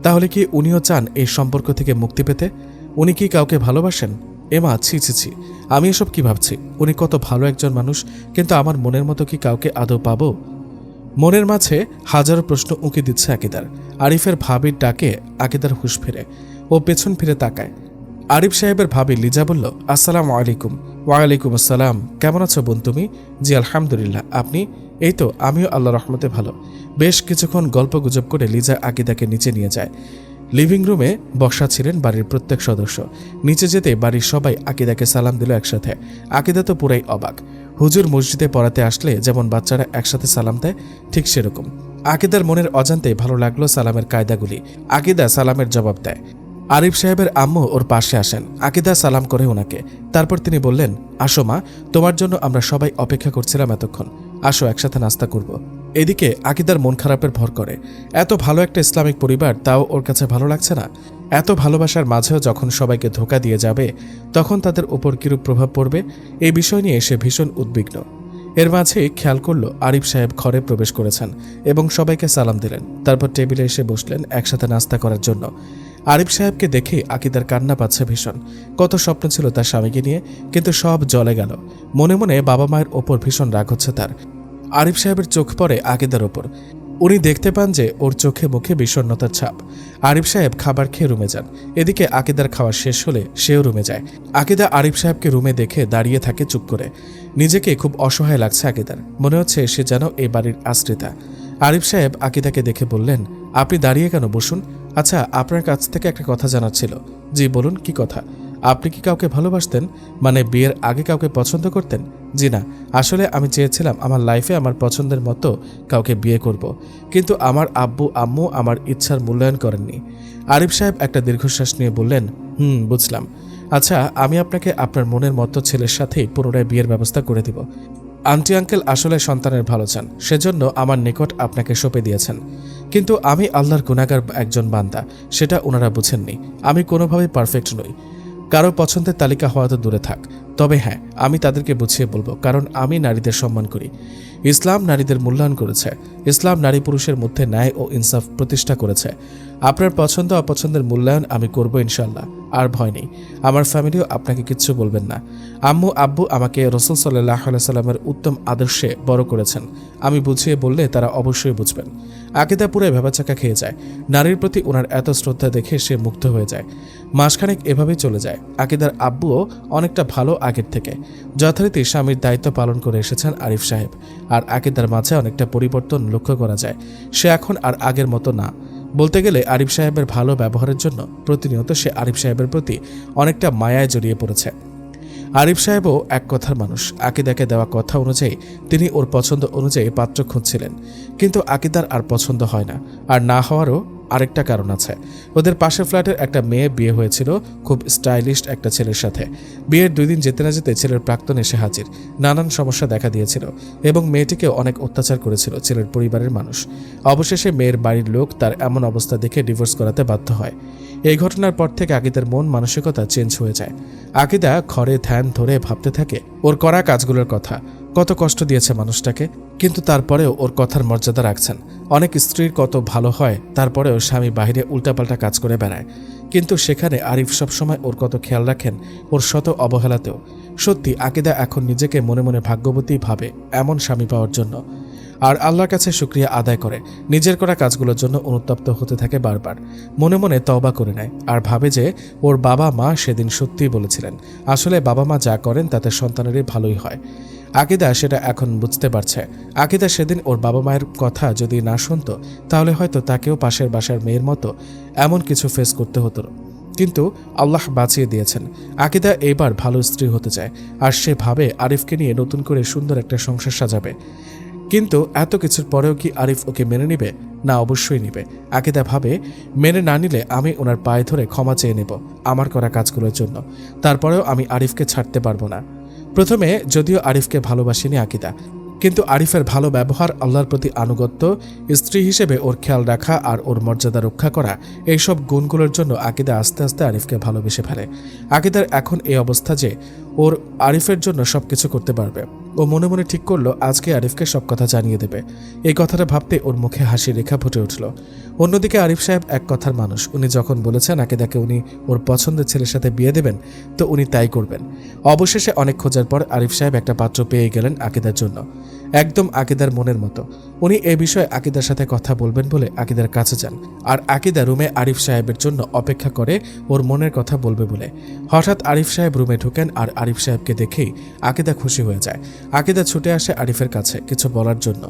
তাহলে কি উনিও চান এই সম্পর্ক থেকে মুক্তি পেতে? উনি কি কাউকে ভালোবাসেন? এমা, ছি ছি ছি, আমি এসব কি ভাবছি? উনি কত ভালো একজন মানুষ, কিন্তু আমার মনের মতো কি কাউকে আদৌ পাবো? মনের মাঝে হাজারো প্রশ্ন উঁকি দিচ্ছে আকিদার। আরিফের ভাবির ডাকে আকিদার হুঁশ ফিরে। ও পেছন ফিরে তাকায়। আরিফ সাহেবের ভাবি লিজা বলল, আসসালামু আলাইকুম। ওয়ালাইকুম আসসালাম, কেমন আছো বোন তুমি? জি আলহামদুলিল্লাহ, আপনি? এই তো আমিও আল্লাহ রহমতে ভালো। বেশ কিছুক্ষণ গল্প গুজব করে লিজা আকিদাকে নিচে নিয়ে যায়। লিভিং রুমে বসা ছিলেন বাড়ির প্রত্যেক সদস্য। নিচে যেতে বাড়ির সবাই আকিদাকে সালাম দিল একসাথে। আকিদা তো পুরাই অবাক। হুজুর মসজিদে পড়াতে আসলে যেমন বাচ্চারা একসাথে সালাম দেয়, ঠিক সেরকম। আকিদার মনের অজান্তে ভালো লাগলো সালামের কায়দাগুলি। আকিদা সালামের জবাব দেয়। আরিফ সাহেবের আম্মু ওর পাশে আসেন। আকিদা সালাম করে ওনাকে। তারপর তিনি বললেন, আসো মা, তোমার জন্য আমরা সবাই অপেক্ষা করছিলাম এতক্ষণ। আসো একসাথে নাস্তা করব। এদিকে আকিদার মন খারাপের ভর করে। এত ভালো একটা ইসলামিক পরিবার, তাও ওর কাছে ভালো লাগছে না। এত ভালোবাসার মাঝেও যখন সবাইকে ধোঁকা দিয়ে যাবে, তখন তাদের উপর কিরূপ প্রভাব পড়বে, এই বিষয় নিয়ে সে ভীষণ উদ্বিগ্ন। এর মাঝে খেয়াল করল আরিফ সাহেব ঘরে প্রবেশ করেছেন এবং সবাইকে সালাম দিলেন। তারপর টেবিলে এসে বসলেন একসাথে নাস্তা করার জন্য। আরিফ সাহেবকে দেখে আকিদার কান্না পাচ্ছে ভীষণ। কত স্বপ্ন ছিল তার স্বামীকে নিয়ে, কিন্তু সব জলে গেল। মনে মনে বাবা মায়ের ওপর ভীষণ রাগ হচ্ছে তার। আরিফ সাহেবের চোখ পড়ে আকিদার ওপর। উনি দেখতে পান যে ওর চোখে মুখে বিষণ্ণতার ছাপ। আরিফ সাহেব খাবার খেয়ে রুমে যান। এদিকে আকিদার খাওয়া শেষ হলে সেও রুমে যায়। আকিদা আরিফ সাহেবকে রুমে দেখে দাঁড়িয়ে থাকে চুপ করে। নিজেকে খুব অসহায় লাগছে আকিদার। মনে হচ্ছে সে যেন এই বাড়ির আশ্রিতা। আরিফ সাহেব আকিদাকে দেখে বললেন, আপনি দাঁড়িয়ে কেন, বসুন। আচ্ছা, আপনার কাছ থেকে একটা কথা জানার ছিল। জি বলুন, কি কথা? আপনি কি কাউকে ভালোবাসতেন? মানে বিয়ের আগে কাউকে পছন্দ করতেন? জি না, আসলে আমি চেয়েছিলাম আমার লাইফে আমার পছন্দের মতো কাউকে বিয়ে করব, কিন্তু আমার আব্বু আম্মু আমার ইচ্ছার মূল্যায়ন করেননি। আরিফ সাহেব একটা দীর্ঘশ্বাস নিয়ে বললেন, বুঝলাম। আচ্ছা, আমি আপনাকে আপনার মনের মতো ছেলের সাথেই পুনরায় বিয়ের ব্যবস্থা করে দিব। আন্টি আঙ্কেল আসলে সন্তানের ভালো চান, সেজন্য আমার নিকট আপনাকে সঁপে দিয়েছেন। কিন্তু আমি আল্লাহর গুনাহগার একজন বান্দা, সেটা ওনারা বুঝেননি। আমি কোনোভাবেই পারফেক্ট নই। কারো পছন্দের তালিকা হওয়া তো দূরে থাক, তবে হ্যাঁ, আমি তাদেরকে বুঝিয়ে বলবো, কারণ আমি নারীদের সম্মান করি। ইসলাম নারীদের মূল্যায়ন করেছে। ইসলাম নারী পুরুষের মধ্যে ন্যায় ও ইনসাফ প্রতিষ্ঠা করেছে। আপনার পছন্দ অপছন্দের মূল্যায়ন আমি করব ইনশাল্লাহ, আর ভয় নেই। আমার ফ্যামিলিও আপনাকে কিচ্ছু বলবেন না। আম্মু আব্বু আমাকে রসুল সাল্লাহ সাল্লামের উত্তম আদর্শে বড় করেছেন। আমি বুঝিয়ে বললে তারা অবশ্যই বুঝবেন। আকিদা পুরো ভেবাচাকা খেয়ে যায়। নারীর প্রতি ওনার এত শ্রদ্ধা দেখে সে মুগ্ধ হয়ে যায়। মাসখানেক এভাবেই চলে যায়। আকিদার আব্বুও অনেকটা ভালো আগের থেকে। যথারীতি স্বামীর দায়িত্ব পালন করে এসেছেন আরিফ সাহেব। আর আকিদার মাঝে অনেকটা পরিবর্তন লক্ষ্য করা যায়। সে এখন আর আগের মতো না। বলতে গেলে আরিফ সাহেবের ভালো ব্যবহারের জন্য প্রতিনিয়ত সে আরিফ সাহেবের প্রতি অনেকটা মায়ায় জড়িয়ে পড়েছে। আরিফ সাহেবও এক কথার মানুষ। আকিদাকে দেওয়া কথা অনুযায়ী তিনি ওর পছন্দ অনুযায়ী পাত্র খুঁজছিলেন, কিন্তু আকিদার আর পছন্দ হয় না। আর না হওয়ারও আরেকটা কারণ আছে। ওদের পাশের ফ্ল্যাটের একটা মেয়ে বিয়ে হয়েছিল খুব স্টাইলিশ একটা ছেলের সাথে। বিয়ের 2 দিন যেতে না যেতে ছেলের প্রাক্তন এসে হাজির। নানান সমস্যা দেখা দিয়েছিল এবং মেয়েটিকে অনেক অত্যাচার করেছিল ছেলের পরিবারের মানুষ। অবশেষে মেয়ের বাড়ির লোক তার এমন অবস্থা দেখে ডিভোর্স করাতে বাধ্য হয়। এই ঘটনার পর থেকে আকিদার মন মানসিকতা চেঞ্জ হয়ে যায়। আকিদা ঘরে ধ্যান ধরে ভাবতে থাকে ওর করা কাজগুলোর কথা, কত কষ্ট দিয়েছে মানুষটাকে, কিন্তু তারপরেও ওর কথার মর্যাদা রাখছেন। অনেক স্ত্রীর কত ভালো হয়, তারপরেও স্বামী বাইরে উল্টাপাল্টা কাজ করে বেড়ায়, কিন্তু সেখানে আরিফ সবসময় ওর কত খেয়াল রাখেন, ওর শত অবহেলাতেও। সত্যি আকিদা এখন নিজেকে মনে মনে ভাগ্যবতী ভাবে এমন স্বামী পাওয়ার জন্য। আর আল্লাহর কাছে শুকরিয়া আদায় করে নিজের করা কাজগুলোর জন্য অনুতপ্ত হতে থাকে বারবার। মনে মনে তওবা করে নেয় আর ভাবে যে ওর বাবা মা সেদিন সত্যিই বলেছিলেন, আসলে বাবা মা যা করেন তাতে সন্তানেরই ভালোই হয়। আকিদা সেটা এখন বুঝতে পারছে। আকিদা সেদিন ওর বাবা মায়ের কথা যদি না শুনতো, তাহলে হয়তো তাকেও পাশের বাসার মেয়ের মতো এমন কিছু ফেস করতে হতো, কিন্তু আল্লাহ বাঁচিয়ে দিয়েছেন। আকিদা এবার ভালো স্ত্রী হতে চায়, আর সে ভাবে আরিফকে নিয়ে নতুন করে সুন্দর একটা সংসার সাজাবে। কিন্তু এত কিছুর পরেও কি আরিফ ওকে মেনে নিবে? না, অবশ্যই নিবে। আকিদা ভাবে মেনে না নিলে আমি ওনার পায়ে ধরে ক্ষমা চেয়ে নেব আমার করা কাজগুলোর জন্য। তারপরেও আমি আরিফকে ছাড়তে পারবো না। প্রথমে যদিও আরিফকে ভালোবাসিনি আকিদা, কিন্তু আরিফের ভালো ব্যবহার, আল্লাহর প্রতি আনুগত্য, স্ত্রী হিসেবে ওর খেয়াল রাখা আর ওর মর্যাদা রক্ষা করা, এইসব গুণগুলোর জন্য আকিদা আস্তে আস্তে আরিফকে ভালোবেসে ফেলে। আকিদার এখন এই অবস্থা যে ওর আরিফের জন্য সবকিছু করতে পারবে। ও মনে মনে ঠিক করলো আজকে আরিফকে সব কথা জানিয়ে দেবে। এই কথাটা ভাবতে ওর মুখে হাসি রেখা ফুটে উঠল। অন্যদিকে আরিফ সাহেব এক কথার মানুষ। উনি যখন বলেছেন আকিদাকে উনি ওর পছন্দের ছেলের সাথে বিয়ে দেবেন, তো উনি তাই করবেন। অবশেষে অনেক খোঁজার পর আরিফ সাহেব একটা পাত্র পেয়ে গেলেন আকিদার জন্য, একদম আকিদার মনের মতো। উনি এ বিষয়ে আকিদার সাথে কথা বলবেন বলে আকিদার কাছে যান, আর আকিদা রুমে আরিফ সাহেবের জন্য অপেক্ষা করে ওর মনের কথা বলবে বলে। হঠাৎ আরিফ সাহেব রুমে ঢুকেন, আর আরিফ সাহেবকে দেখেই আকিদা খুশি হয়ে যায়। আকিদা ছুটে আসে আরিফের কাছে কিছু বলার জন্য।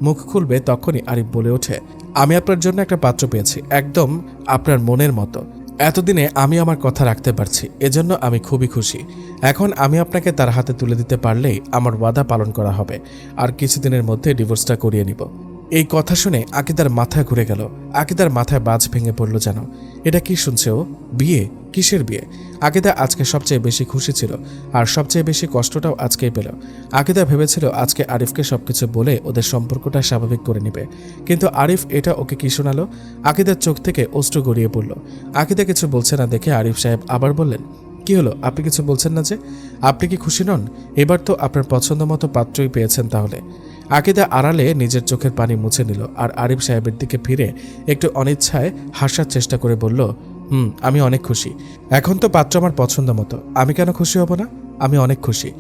মুখ খুলবে তখনই আরিফ বলে ওঠে, আমি আপনার জন্য একটা পাত্র পেয়েছি, একদম আপনার মনের মতো। এতদিনে আমি আমার কথা রাখতে পারছি, এজন্য আমি খুবই খুশি। এখন আমি আপনাকে তার হাতে তুলে দিতে পারলেই আমার ওয়াদা পালন করা হবে, আর কিছুদিনের মধ্যে ডিভোর্সটা করিয়ে নিব। এই কথা শুনে আকিদার মাথা ঘুরে গেল। আকিদার মাথায় বাজ ভেঙে পড়ল যেন। এটা কি শুনছে ও? বিয়ে? কিসের বিয়ে? আকিদা আজকে সবচেয়ে বেশি খুশি ছিল, আর সবচেয়ে বেশি কষ্টটাও আজকেই পেল। আকিদা ভেবেছিল আজকে আরিফকে সবকিছু বলে ওদের সম্পর্কটা স্বাভাবিক করে নেবে, কিন্তু আরিফ এটা ওকে কি শোনালো? আকিদার চোখ থেকে অশ্রু গড়িয়ে পড়ল। আকিদা কিছু বলছে না দেখে আরিফ সাহেব আবার বললেন, কি হলো, আপনি কিছু বলছেন না যে? আপনি কি খুশি নন? এবার তো আপনার পছন্দ মতো পাত্রই পেয়েছেন তাহলে। আকিদা আড়ালে নিজের চোখের পানি মুছে নিল, আর আরিফ সাহেবের দিকে ফিরে একটু অনিচ্ছায় হাসার চেষ্টা করে বলল, আমি অনেক খুশি। এখন তো পাত্র আমার পছন্দ মতো, আমি কেন খুশি হব না? আমি অনেক খুশি।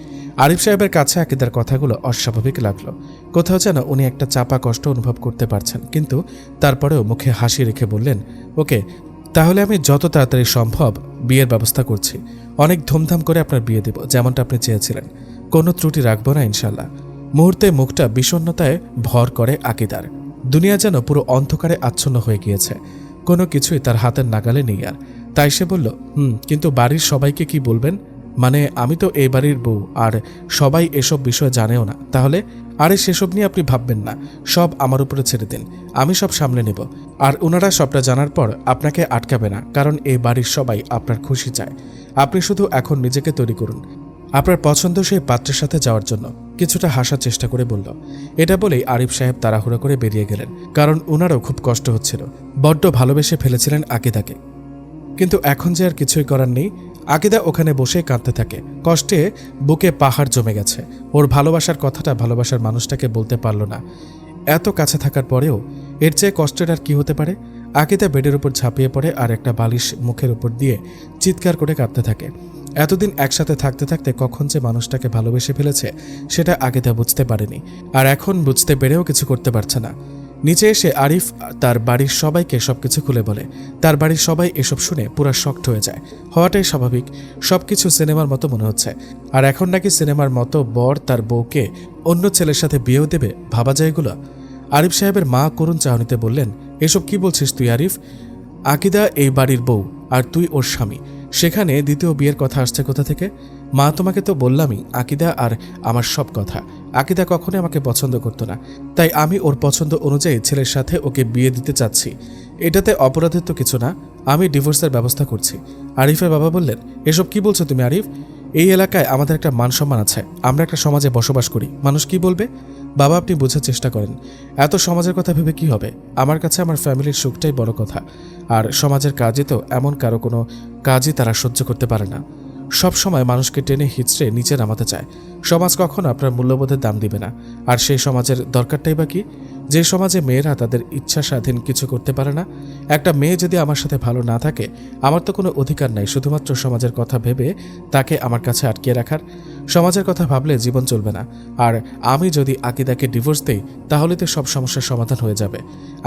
আরিফ সাহেবের কাছে আকিদার কথাগুলো অস্বাভাবিক লাগলো। কোথাও যেন উনি একটা চাপা কষ্ট অনুভব করতে পারছেন, কিন্তু তারপরেও মুখে হাসি রেখে বললেন, ওকে, তাহলে আমি যত তাড়াতাড়ি সম্ভব বিয়ের ব্যবস্থা করছি। অনেক ধুমধাম করে আপনার বিয়ে দেব, যেমনটা আপনি চেয়েছিলেন। কোনো ত্রুটি রাখবো না ইনশাল্লাহ। মুহূর্তে মুখটা বিষণ্ণতায় ভর করে আকিদার। দুনিয়া যেন পুরো অন্ধকারে আচ্ছন্ন হয়ে গিয়েছে, কোনো কিছুই তার হাতের নাগালে নেই আর। তাই সে বলল, কিন্তু বাড়ির সবাইকে কি বলবেন? মানে আমি তো এই বাড়ির বউ, আর সবাই এসব বিষয় জানেও না। তাহলে? আরে সেসব নিয়ে আপনি ভাববেন না, সব আমার উপরে ছেড়ে দিন, আমি সব সামলে নেব। আর ওনারা সবটা জানার পর আপনাকে আটকাবে না, কারণ এই বাড়ির সবাই আপনার খুশি চায়। আপনি শুধু এখন নিজেকে তৈরি করুন আপনার পছন্দ সেই পাত্রের সাথে যাওয়ার জন্য। কিছুটা হাসার চেষ্টা করে বলল। এটা বলেই আরিফ সাহেব তাড়াহুড়ো করে বেরিয়ে গেলেন, কারণ ওনারও খুব কষ্ট হচ্ছিল। বড্ড ভালোবেসে ফেলেছিলেন আকিদাকে, কিন্তু এখন যে আর কিছুই করার নেই। আকিদা ওখানে বসে কাঁদতে থাকে, কষ্টে বুকে পাহাড় জমে গেছে। ওর ভালোবাসার কথাটা ভালোবাসার মানুষটাকে বলতে পারল না। এত কাছে থাকার পরেও এর চেয়ে কষ্টের আর কি হতে পারে। আকিদা বেডের উপর ঝাঁপিয়ে পড়ে আর একটা বালিশ মুখের উপর দিয়ে চিৎকার করে কাঁদতে থাকে। এতদিন একসাথে থাকতে থাকতে কখন যে মানুষটাকে ভালোবেসে ফেলেছে সেটা আকিদা বুঝতে পারেনি, আর এখন বুঝতে পেরেও কিছু করতে পারছে না। নিচে এসে আরিফ তার বাড়ির সবাইকে সবকিছু খুলে বলে। তার বাড়ির সবাই এসব শুনে পুরা শকড হয়ে যায়। হওয়াটাই স্বাভাবিক, সবকিছু সিনেমার মতো মনে হচ্ছে। আর এখন নাকি সিনেমার মতো বর তার বউকে অন্য ছেলের সাথে বিয়েও দেবে, ভাবা যায় এগুলো? আরিফ সাহেবের মা করুণ চাহনিতে বললেন, এসব কি বলছিস তুই আরিফ? আকিদা এই বাড়ির বউ আর তুই ওর স্বামী, সেখানে দ্বিতীয় বিয়ের কথা আসছে কোথা থেকে? মা, তোমাকে তো বললামই আকিদা আর আমার সব কথা। আকিদা কখনোই আমাকে পছন্দ করতো না, তাই আমি ওর পছন্দ অনুযায়ী ছেলের সাথে ওকে বিয়ে দিতে চাচ্ছি। এটাতে অপরাধের তো কিছু না, আমি ডিভোর্সের ব্যবস্থা করছি। আরিফের বাবা বললেন, এসব কি বলছো তুমি আরিফ? এই এলাকায় আমাদের একটা মান সম্মান আছে, আমরা একটা সমাজে বসবাস করি, মানুষ কি বলবে? বাবা, আপনি বোঝার চেষ্টা করেন। এত সমাজের কথা ভেবে কি হবে? আমার কাছে আমার ফ্যামিলির সুখটাই বড় কথা। আর সমাজের কাজে তো এমন কারো কোনো কাজই তারা সহ্য করতে পারে না। সব সময় মানুষকে টেনে হিচড়ে নিচে নামাতে চায়। সমাজ কখনো আপনার মূল্যবোধের দাম দিবে না। আর সেই সমাজের দরকারটাই বা কি? যে সমাজে মেয়েরা তাদের ইচ্ছা স্বাধীন কিছু করতে পারে না। একটা মেয়ে যদি আমার সাথে ভালো না থাকে, আমার তো কোনো অধিকার নাই শুধুমাত্র সমাজের কথা ভেবে তাকে আমার কাছে আটকে রাখার। সমাজের কথা ভাবলে জীবন চলবে না। আর আমি যদি আকিদাকে ডিভোর্স দেই, তাহলে তো সব সমস্যার সমাধান হয়ে যাবে।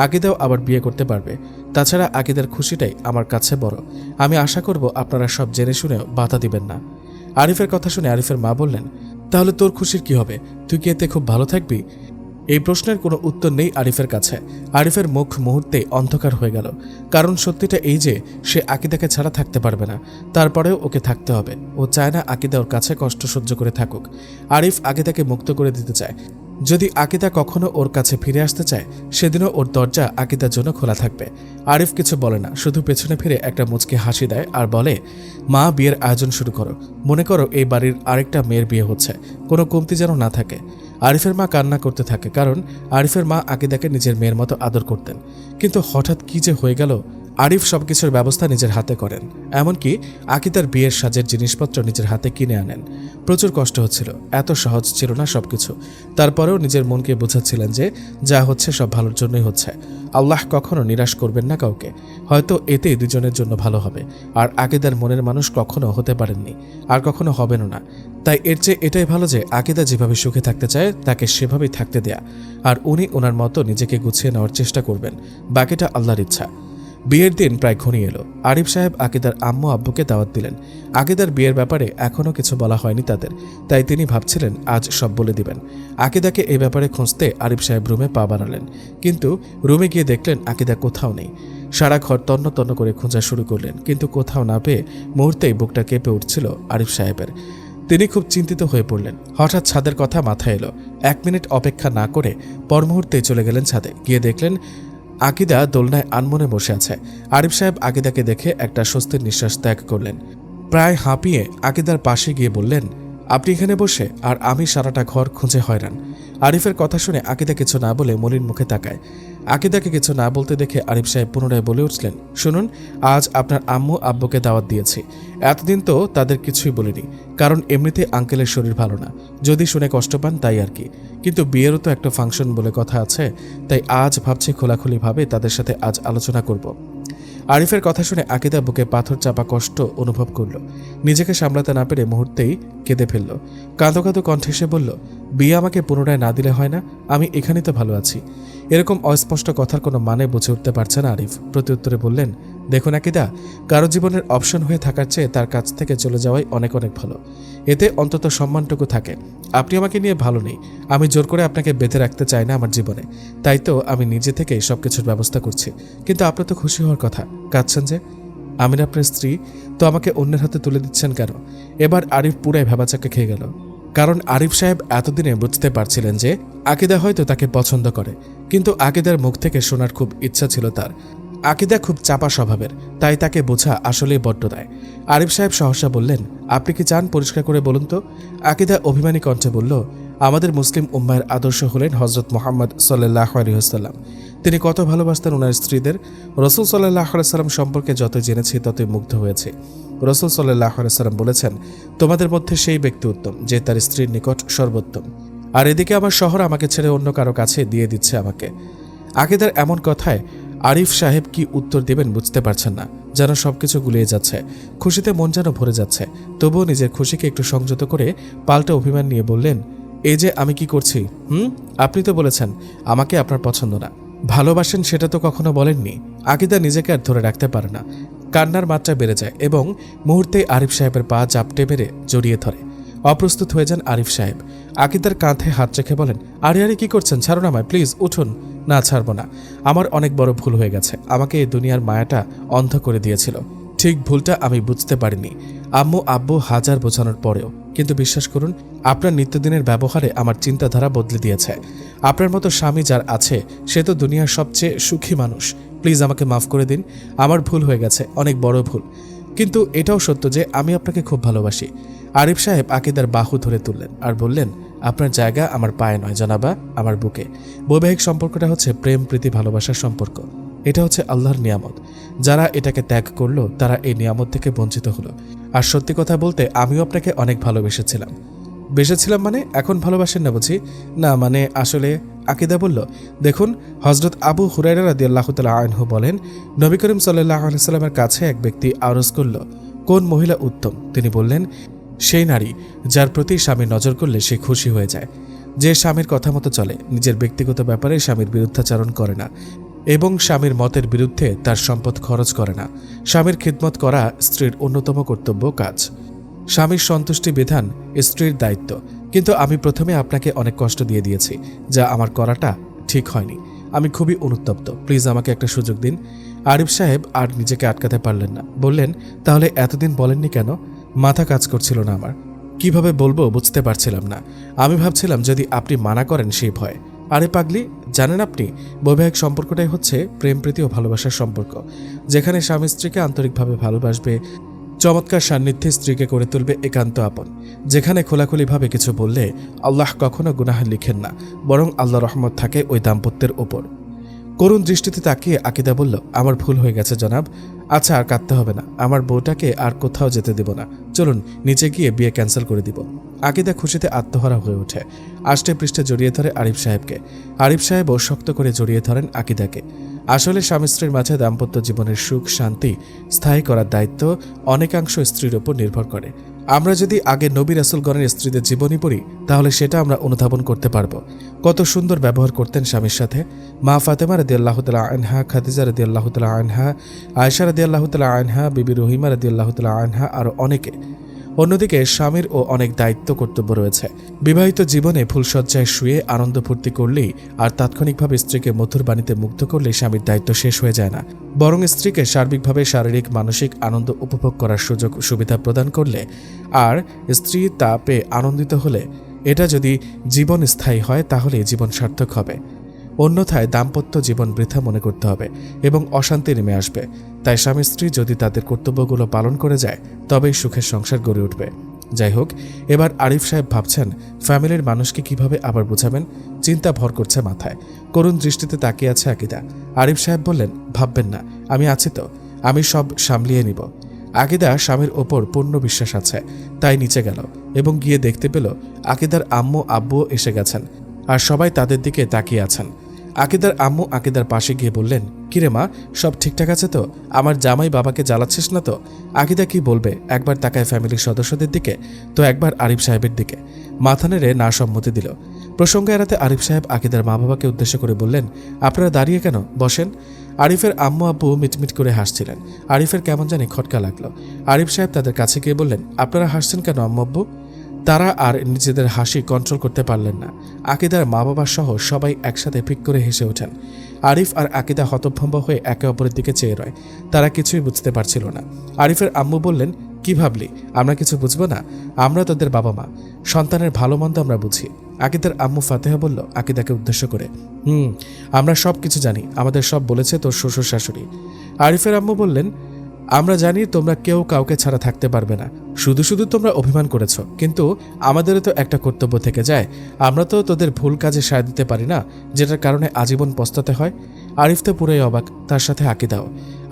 আকিদাও আবার বিয়ে করতে পারবে। তাছাড়া আকিদার খুশিটাই আমার কাছে বড়। আমি আশা করব আপনারা সব জেনে শুনেও বাধা দিবেন না। আরিফের কথা শুনে আরিফের মা বললেন, তাহলে তোর খুশির কি হবে? তুই কি এতে খুব ভালো থাকবি? এই প্রশ্নের কোনো উত্তর নেই আরিফের কাছে। আরিফের মুখ মুহূর্তেই অন্ধকার হয়ে গেল, কারণ সত্যিটা এই যে সে আকিদাকে ছাড়া থাকতে পারবে না। তারপরেও ওকে থাকতে হবে। ও চায় না আকিদা ওর কাছে কষ্ট সহ্য করে থাকুক। আরিফ আকিদাকে মুক্ত করে দিতে চায়। যদি আকিদা কখনো ওর কাছে ফিরে আসতে চায়, সেদিনও ওর দরজা আকিদার জন্য খোলা থাকবে। আরিফ কিছু বলে না, শুধু পেছনে ফিরে একটা মুচকি হাসি দেয় আর বলে, মা, বিয়ের আয়োজন শুরু করো। মনে করো এই বাড়ির আরেকটা মেয়ের বিয়ে হচ্ছে, কোনো কমতি যেন না থাকে। আরিফের মা কান্না করতে থাকে, কারণ আরিফের মা আকিদাকে নিজের মেয়ের মতো আদর করতেন। কিন্তু হঠাৎ কি যে হয়ে গেল। আরিফ সবকিছুর ব্যবস্থা নিজের হাতে করেন, এমনকি আকিদার বিয়ের সাজের জিনিসপত্র নিজের হাতে কিনে আনেন। প্রচুর কষ্ট হচ্ছিল, এত সহজ ছিল না সবকিছু। তারপরেও নিজের মনকে বোঝাচ্ছিলেন যে যা হচ্ছে সব ভালোর জন্যই হচ্ছে। আল্লাহ কখনো নিরাশ করবেন না কাউকে, হয়তো এতে দুজনের জন্য ভালো হবে। আর আকিদার মনের মানুষ কখনো হতে পারেননি, আর কখনো হবেনও না। তাই এর চেয়ে এটাই ভালো যে আকিদা যেভাবে সুখে থাকতে চায় তাকে সেভাবেই থাকতে দেয়া, আর উনি ওনার মতো নিজেকে গুছিয়ে নেওয়ার চেষ্টা করবেন। বাকিটা আল্লাহর ইচ্ছা। বিয়ের দিন প্রায় ঘনিয়ে এলো। আরিফ সাহেব আকিদার আম্মু আব্বুকে দাওয়াত দিলেন। আকিদার বিয়ের ব্যাপারে এখনও কিছু বলা হয়নি তাদের, তাই তিনি ভাবছিলেন আজ সব বলে দিবেন। আকিদাকে এই ব্যাপারে খুঁজতে আরিফ সাহেব রুমে পা বাড়ালেন, কিন্তু রুমে গিয়ে দেখলেন আকিদা কোথাও নেই। সারা ঘর তন্ন তন্ন করে খোঁজা শুরু করলেন, কিন্তু কোথাও না পেয়ে মুহূর্তেই বুকটা কেঁপে উঠছিল আরিফ সাহেবের। তিনি খুব চিন্তিত হয়ে পড়লেন। হঠাৎ ছাদের কথা মাথায় এলো। 1 মিনিট অপেক্ষা না করে পর মুহূর্তেই চলে গেলেন ছাদে। গিয়ে দেখলেন আকিদা দোলনায় আনমনে বসে আছে। আরিফ সাহেব আকিদাকে দেখে একটা স্বস্তির নিঃশ্বাস ত্যাগ করলেন। প্রায় হাঁপিয়ে আকিদার পাশে গিয়ে বললেন, আপনি এখানে বসে আর আমি সারাটা ঘর খুঁজে হয়রান। আরিফের কথা শুনে আকিদা কিছু না বলে মলিন মুখে তাকায়। আকিদাকে কিছু না বলতে দেখে আরিফ সাহেব পুনরায় বলে উঠলেন, শুনুন, আজ আপনার আম্মু আব্বুকে দাওয়াত দিয়েছি। এতদিন তো তাদের কিছুই বলিনি, কারণ এমনিতে আঙ্কেলের শরীর ভালো না, যদি শুনে কষ্ট পান তাই আর কি। কিন্তু বিয়েরও তো একটা ফাংশন বলে কথা আছে, তাই আজ ভাবছি খোলাখুলিভাবে তাদের সাথে আজ আলোচনা করব। আরিফের কথা শুনে আকিদা বুকে পাথর চাপা কষ্ট অনুভব করল। নিজেকে সামলাতে না পেরে মুহূর্তেই কেঁদে ফেলল। কাঁদো কাঁদো কণ্ঠে সে বলল, বিয়ে আমাকে পুনরায় না দিলে হয় না? আমি এখানেই তো ভালো আছি। এরকম অস্পষ্ট কথার কোনো মানে বুঝে উঠতে পারছে না আরিফ। প্রত্যুত্তরে বললেন, দেখুন আকিদা, কারো জীবনের অপশন হয়ে থাকার চেয়ে তার কাছ থেকে চলে যাওয়াই অনেক অনেক ভালো। এতে অন্তত সম্মানটুকু থাকে। আপনি আমাকে নিয়ে ভালো নেই, আমি জোর করে আপনাকে বেঁধে রাখতে চাই না আমার জীবনে। তাই তো আমি নিজে থেকেই সবকিছুর ব্যবস্থা করছি। কিন্তু আপনার তো খুশি হওয়ার কথা, কাঁদছেন যে? আমি না আপনার স্ত্রী, তো আমাকে অন্যের হাতে তুলে দিচ্ছেন কেন? এবার আরিফ পুরাই ভেবাচাকা খেয়ে গেল, কারণ আরিফ সাহেব এতদিনে বুঝতে পারছিলেন যে আকিদা হয়তো তাকে পছন্দ করে, কিন্তু আকিদার মুখ থেকে শোনার খুব ইচ্ছা ছিল তার। আকিদা খুব চাপা স্বভাবের, তাই তাকে বোঝা আসলেই বড্ড দেয়। আরিফ সাহেব সহসা বললেন, আপনি কি চান পরিষ্কার করে বলুন তো? আকিদা অভিমানী কণ্ঠে বলল, আমাদের মুসলিম উম্মাহের আদর্শ হলেন হজরত মুহাম্মদ সাল্লাল্লাহু আলাইহি ওয়াসাল্লাম। তিনি কত ভালোবাসতেন ওনার স্ত্রীদের। রসুল সাল্লাল্লাহু আলাইহি সাল্লাম সম্পর্কে যত জেনেছি ততই মুগ্ধ হয়েছে। রসুল সাল্লাল্লাহু আলাইহি সাল্লাম বলেছেন, তোমাদের মধ্যে সেই ব্যক্তি উত্তম যে তার স্ত্রীর নিকট সর্বোত্তম। আর এদিকে আমার শহর আমাকে ছেড়ে অন্য কারো কাছে দিয়ে দিচ্ছে আমাকে। আকিদার এমন কথায় আরিফ সাহেব কি উত্তর দেবেন বুঝতে পারছেন না, যেন সবকিছু গুলিয়ে যাচ্ছে। খুশিতে মন যেন ভরে যাচ্ছে, তবুও নিজের খুশিকে একটু সংযত করে পাল্টা অভিমান নিয়ে বললেন, এই যে আমি কি করছি? আপনি তো বলেছেন আমাকে আপনার পছন্দ না। ভালোবাসেন সেটা তো কখনো বলেননি। আকিদা নিজেকে আর ধরে রাখতে পারে না, কান্নার মাত্রা বেড়ে যায় এবং মুহূর্তেই আরিফ সাহেবের পা চাপটে মেরে জড়িয়ে ধরে। অপ্রস্তুত হয়ে যান আরিফ সাহেব। আকিদার কাঁধে হাত রেখে বলেন, আরে আরে কি করছেন? ছাড়ুন আমায়, প্লিজ উঠুন। না, ছাড়ব না। আমার অনেক বড় ভুল হয়ে গেছে। আমাকে এই দুনিয়ার মায়াটা অন্ধ করে দিয়েছিল। ঠিক ভুলটা আমি বুঝতে পারিনি। আম্মু আব্বু হাজার বোঝানোর পরেও। কিন্তু বিশ্বাস করুন, আপনার নিত্যদিনের ব্যবহারে আমার চিন্তাধারা বদলে দিয়েছে। আপনার মতো স্বামী যার আছে সে তো দুনিয়ার সবচেয়ে সুখী মানুষ। প্লিজ আমাকে মাফ করে দিন। আমার ভুল হয়ে গেছে, অনেক বড় ভুল। কিন্তু এটাও সত্য যে আমি আপনাকে খুব ভালোবাসি। আরিফ সাহেব আকিদার বাহু ধরে তুললেন আর বললেন, আপনার জায়গা আমার পায়ে নয় জনাবা, আমার বুকে। বৈবাহিক সম্পর্কটা হচ্ছে প্রেম প্রীতি ভালোবাসার সম্পর্ক। এটা হচ্ছে আল্লাহর নিয়ামত। যারা এটাকে ত্যাগ করলো তারা এই নিয়ামত থেকে বঞ্চিত হলো। আর সত্যি কথা বলতে আমিও আপনাকে অনেক বেসেছিলাম মানে এখন ভালোবাসেন না বুঝি? না মানে আসলে। আকিদা বলল, দেখুন, হযরত আবু হুরায়রা রাদিয়াল্লাহু তাআলা আনহু বলেন, নবী করিম সাল্লাল্লাহু আলাইহি সাল্লামের কাছে এক ব্যক্তি আরজ করল, কোন মহিলা উত্তম? তিনি বললেন, সেই নারী যার প্রতি স্বামী নজর করলে সে খুশি হয়ে যায়, যে স্বামীর কথা মতো চলে, নিজের ব্যক্তিগত ব্যাপারে স্বামীর বিরুদ্ধাচারণ করে না এবং স্বামীর মতের বিরুদ্ধে তার সম্পদ খরচ করে না। স্বামীর খিদমত করা স্ত্রীর অন্যতম কর্তব্য কাজ। স্বামীর সন্তুষ্টি বিধান স্ত্রীর দায়িত্ব। কিন্তু আমি প্রথমে আপনাকে অনেক কষ্ট দিয়ে দিয়েছি, যা আমার করাটা ঠিক হয়নি। আমি খুবই অনুতপ্ত। প্লিজ আমাকে একটা সুযোগ দিন। আরিফ সাহেব আর নিজেকে আটকাতে পারলেন না। বললেন, তাহলে এতদিন বলেননি কেন? মাথা কাজ করছিল না আমার। কিভাবে বলবো বুঝতে পারছিলাম না। আমি ভাবছিলাম যদি আপনি মানা করেন সেই ভয়ে। আরে পাগলি, জানেন আপনি, বৈবাহিক সম্পর্কটাই হচ্ছে প্রেম প্রীতি ও ভালোবাসার সম্পর্ক, যেখানে স্বামী স্ত্রীকে আন্তরিকভাবে ভালোবাসবে, চমৎকার সান্নিধ্যে স্ত্রীকে করে তুলবে একান্ত আপন, যেখানে খোলাখুলিভাবে কিছু বললে আল্লাহ কখনো গুনাহ লিখেন না, বরং আল্লাহ রহমত থাকে ওই দাম্পত্যের ওপর। করুণ দৃষ্টিতে তাকিয়ে আকিদা বলল, আমার ভুল হয়ে গেছে জনাব। আচ্ছা, আর কাঁদতে হবে না। আমার বউটাকে আর কোথাও যেতে দেব না। চলুন নিচে গিয়ে বিয়ে ক্যান্সেল করে দিব। আকিদা খুশিতে আত্মহারা হয়ে ওঠে। আষ্টে পৃষ্ঠে জড়িয়ে ধরে আরিফ সাহেবকে। আরিফ সাহেবও শক্ত করে জড়িয়ে ধরেন আকিদাকে। আসলে স্বামী স্ত্রীর মাঝে দাম্পত্য জীবনের সুখ শান্তি স্থায়ী করার দায়িত্ব অনেকাংশ স্ত্রীর উপর নির্ভর করে। আমরা যদি আগে নবী রাসূলগণের স্ত্রীদের জীবনী পড়ি তাহলে সেটা আমরা অনুধাবন করতে পারবো। কত সুন্দর ব্যবহার করতেন স্বামীর সাথে। মা ফাতেমা রাদিয়াল্লাহু তাআলা আনহা, খাদিজা রাদিয়াল্লাহু তাআলা আনহা, আয়েশা রাদিয়াল্লাহু তাআলা আনহা, বিবি রহিমা রাদিয়াল্লাহু তাআলা আনহা, আরও অনেকে। অন্যদিকে স্বামীর ও অনেক দায়িত্ব কর্তব্য রয়েছে। বিবাহিত জীবনে ফুলশয্যায় শুয়ে আনন্দ ফুর্তি করলেই আর তাৎক্ষণিকভাবে স্ত্রীকে মধুর বাণীতে মুগ্ধ করলেই স্বামীর দায়িত্ব শেষ হয়ে যায় না, বরং স্ত্রীকে সার্বিকভাবে শারীরিক মানসিক আনন্দ উপভোগ করার সুযোগ সুবিধা প্রদান করলে আর স্ত্রী তা পেয়ে আনন্দিত হলে, এটা যদি জীবন স্থায়ী হয় তাহলে জীবন সার্থক হবে। অন্যথায় দাম্পত্য জীবন বৃথা মনে করতে হবে এবং অশান্তি নেমে আসবে। তাই স্বামী স্ত্রী যদি তাদের কর্তব্যগুলো পালন করে যায় তবেই সুখের সংসার গড়ে উঠবে। যাই হোক, এবার আরিফ সাহেব ভাবছেন ফ্যামিলির মানুষকে কিভাবে আবার বোঝাবেন। চিন্তা ভর করছে মাথায়। করুণ দৃষ্টিতে তাকিয়ে আছে আকিদা। আরিফ সাহেব বললেন, ভাববেন না, আমি আছি তো, আমি সব সামলিয়ে নিব। আকিদা স্বামীর ওপর পূর্ণ বিশ্বাস আছে, তাই নিচে গেল এবং গিয়ে দেখতে পেল আকিদার আম্মু আব্বুও এসে গেছেন আর সবাই তাদের দিকে তাকিয়ে আছেন। আকিদার আম্মু আকিদার পাশে গিয়ে বললেন, কিরে মা, সব ঠিকঠাক আছে তো? আমার জামাই বাবাকে জ্বালাচ্ছিস না তো? আকিদা কি বলবে, একবার তাকায় ফ্যামিলির সদস্যদের দিকে, তো একবার আরিফ সাহেবের দিকে। মাথা নেড়ে না সম্মতি দিল। প্রসঙ্গ এড়াতে আরিফ সাহেব আকিদার মা বাবাকে উদ্দেশ্য করে বললেন, আপনারা দাঁড়িয়ে কেন, বসেন। আরিফের আম্মু আব্বু মিটমিট করে হাসছিলেন। আরিফের কেমন জানি খটকা লাগলো। আরিফ সাহেব তাদের কাছে গিয়ে বললেন, আপনারা হাসছেন কেন আম্মু আব্বু? তারা আর নিজেদের হাসি কন্ট্রোল করতে পারলেন না। আকিদার মা বাবা সহ সবাই একসাথে ফিক করে হেসে ওঠেন। আরিফ আর আকিদা হতভম্ব হয়ে একে অপরের দিকে চেয়ে রয়। তারা কিছুই বুঝতে পারছিল না। আরিফের আম্মু বললেন, কি ভাবলি আমরা কিছু বুঝবো না? আমরা তোদের বাবা মা, সন্তানের ভালো মন্দ আমরা বুঝি। আকিদার আম্মু ফাতেহা বলল আকিদাকে উদ্দেশ্য করে, আমরা সব কিছু জানি, আমাদের সব বলেছে তোর শ্বশুর শাশুড়ি। আরিফের আম্মু বললেন, আমরা জানি তোমরা কেউ কাউকে ছাড়া থাকতে পারবে না, শুধু শুধু তোমরা অভিমান করেছ, কিন্তু আমাদেরও তো একটা কর্তব্য থেকে যায়। আমরা তো তোদের ভুল কাজে সায় দিতে পারি না, যেটার কারণে আজীবন পস্তাতে হয়। আরিফ তো পুরোই অবাক, তার সাথে আকিদাও।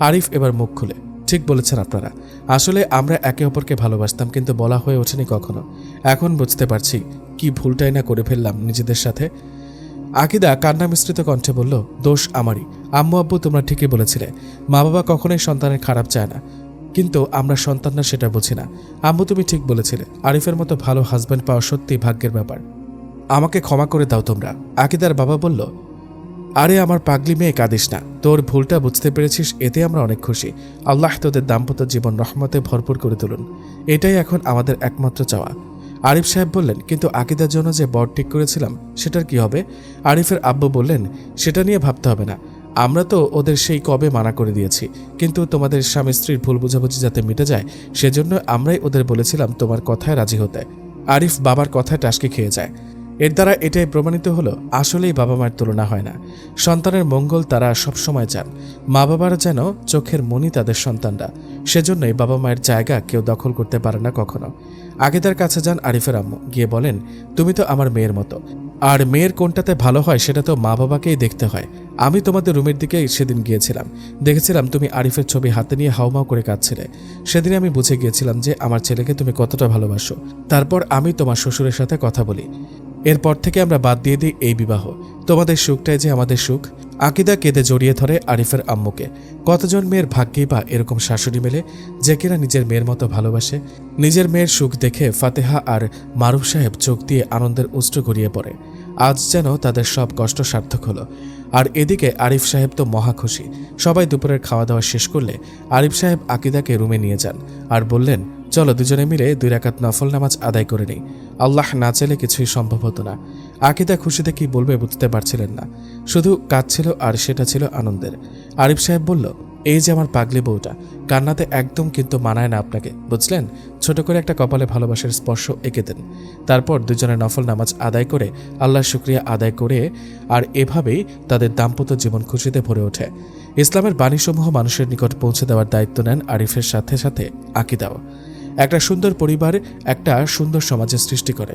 আরিফ এবার মুখ খুলে, ঠিক বলেছেন আপনারা, আসলে আমরা একে অপরকে ভালোবাসতাম, কিন্তু বলা হয়ে ওঠেনি কখনো। এখন বুঝতে পারছি কি ভুলটাই না করে ফেললাম নিজেদের সাথে। আকিদা কান্না মিশ্রিত কণ্ঠে বলল, দোষ আমারই। আম্মু আব্বু তোমরা ঠিকই বলেছিলে, মা বাবা কখনোই সন্তানের খারাপ চায় না, কিন্তু আমরা সন্তানরা সেটা বুঝি না। আম্মু তুমি ঠিক বলেছিলে, আরিফের মতো ভালো হাজব্যান্ড পাওয়া সত্যি ভাগ্যের ব্যাপার। আমাকে ক্ষমা করে দাও তোমরা। আকিদার বাবা বলল, আরে আমার পাগলি মেয়ে, কাঁদিস না, তোর ভুলটা বুঝতে পেরেছিস, এতে আমরা অনেক খুশি। আল্লাহ তোদের দাম্পত্য জীবন রহমতে ভরপুর করে তুলুন, এটাই এখন আমাদের একমাত্র চাওয়া। আরিফ সাহেব বললেন, কিন্তু আকিদার জন্য যে বর ঠিক করেছিলাম সেটার কি হবে? আরিফের আব্বু বললেন, সেটা নিয়ে ভাবতে হবে না, আমরা তো ওদের সেই কবে মানা করে দিয়েছি, কিন্তু তোমাদের স্বামী স্ত্রীর ভুল বোঝাবুঝি যাতে মিটে যায় সেজন্য আমরাই ওদের বলেছিলাম তোমার কথায় রাজি হতে। আরিফ বাবার কথায় টাসকে খেয়ে যায়। এর দ্বারা এটাই প্রমাণিত হলো, আসলেই বাবা মায়ের তুলনা হয় না। সন্তানের মঙ্গল তারা সবসময় চান। মা বাবার যেন চোখের মনি তাদের সন্তানরা, সেজন্যই বাবা মায়ের জায়গা কেউ দখল করতে পারে না কখনো। আকিদার কাছে যান আরিফের আম্মু, গিয়ে বলেন, তুমি তো আমার মেয়ের মতো, আর মেয়ের কোনটাতে ভালো হয় সেটা তো মা বাবাকেই দেখতে হয়। আমি তোমাদের রুমের দিকে সেদিন গিয়েছিলাম, দেখেছিলাম তুমি আরিফের ছবি হাতে নিয়ে হাউমাউ করে কাঁদছিলে। সেদিন আমি বুঝে গিয়েছিলাম যে আমার ছেলেকে তুমি কতটা ভালোবাসো। তারপর আমি তোমার শ্বশুরের সাথে কথা বলি, এরপর থেকে আমরা বাদ দিয়ে দিই এই বিবাহ। তোমাদের সুখটাই যে আমাদের সুখ। আকিদা কেঁদে জড়িয়ে ধরে আরিফের আম্মুকে। কতজন মেয়ের ভাগ্যেই বা এরকম শাশুড়ি মেলে যে কিনা নিজের মেয়ের মতো ভালোবাসে। নিজের মেয়ের সুখ দেখে ফাতেহা আর মারুফ সাহেব চোখ দিয়ে আনন্দের উষ্ট্র গড়িয়ে পড়ে। আজ যেন তাদের সব কষ্ট সার্থক হলো। আর এদিকে আরিফ সাহেব তো মহা খুশি। সবাই দুপুরের খাওয়া দাওয়া শেষ করলে আরিফ সাহেব আকিদাকে রুমে নিয়ে যান আর বললেন, চলো দুজনে মিলে 2 রাকাত নফল নামাজ আদায় করে নিই। আল্লাহ না চাইলে কিছুই সম্ভব হতো না। আকিদা খুশিতে কি বলবে বুঝতে পারছিলেন না, শুধু কাঁদছিল আর সেটা ছিল আনন্দের। আরিফ সাহেব বলল, এই যে আমার পাগলি বউটা, কান্নাতে একদম কিন্তু মানায় না আপনাকে, বুঝলেন? ছোট করে একটা কপালে ভালোবাসার স্পর্শ এঁকে দেন। তারপর দুজনে নফল নামাজ আদায় করে আল্লাহর শুকরিয়া আদায় করে, আর এভাবেই তাদের দাম্পত্য জীবন খুশিতে ভরে ওঠে। ইসলামের বাণীসমূহ মানুষের নিকট পৌঁছে দেওয়ার দায়িত্ব নেন আরিফের সাথে সাথে আকিদাও। একটা সুন্দর পরিবার একটা সুন্দর সমাজের সৃষ্টি করে।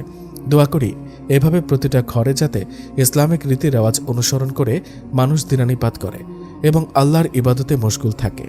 দোয়া করি এভাবে প্রতিটা ঘরে যাতে ইসলামিক রীতি রেওয়াজ অনুসরণ করে মানুষ দিনানিপাত করে এবং আল্লাহর ইবাদতে মশগুল থাকে।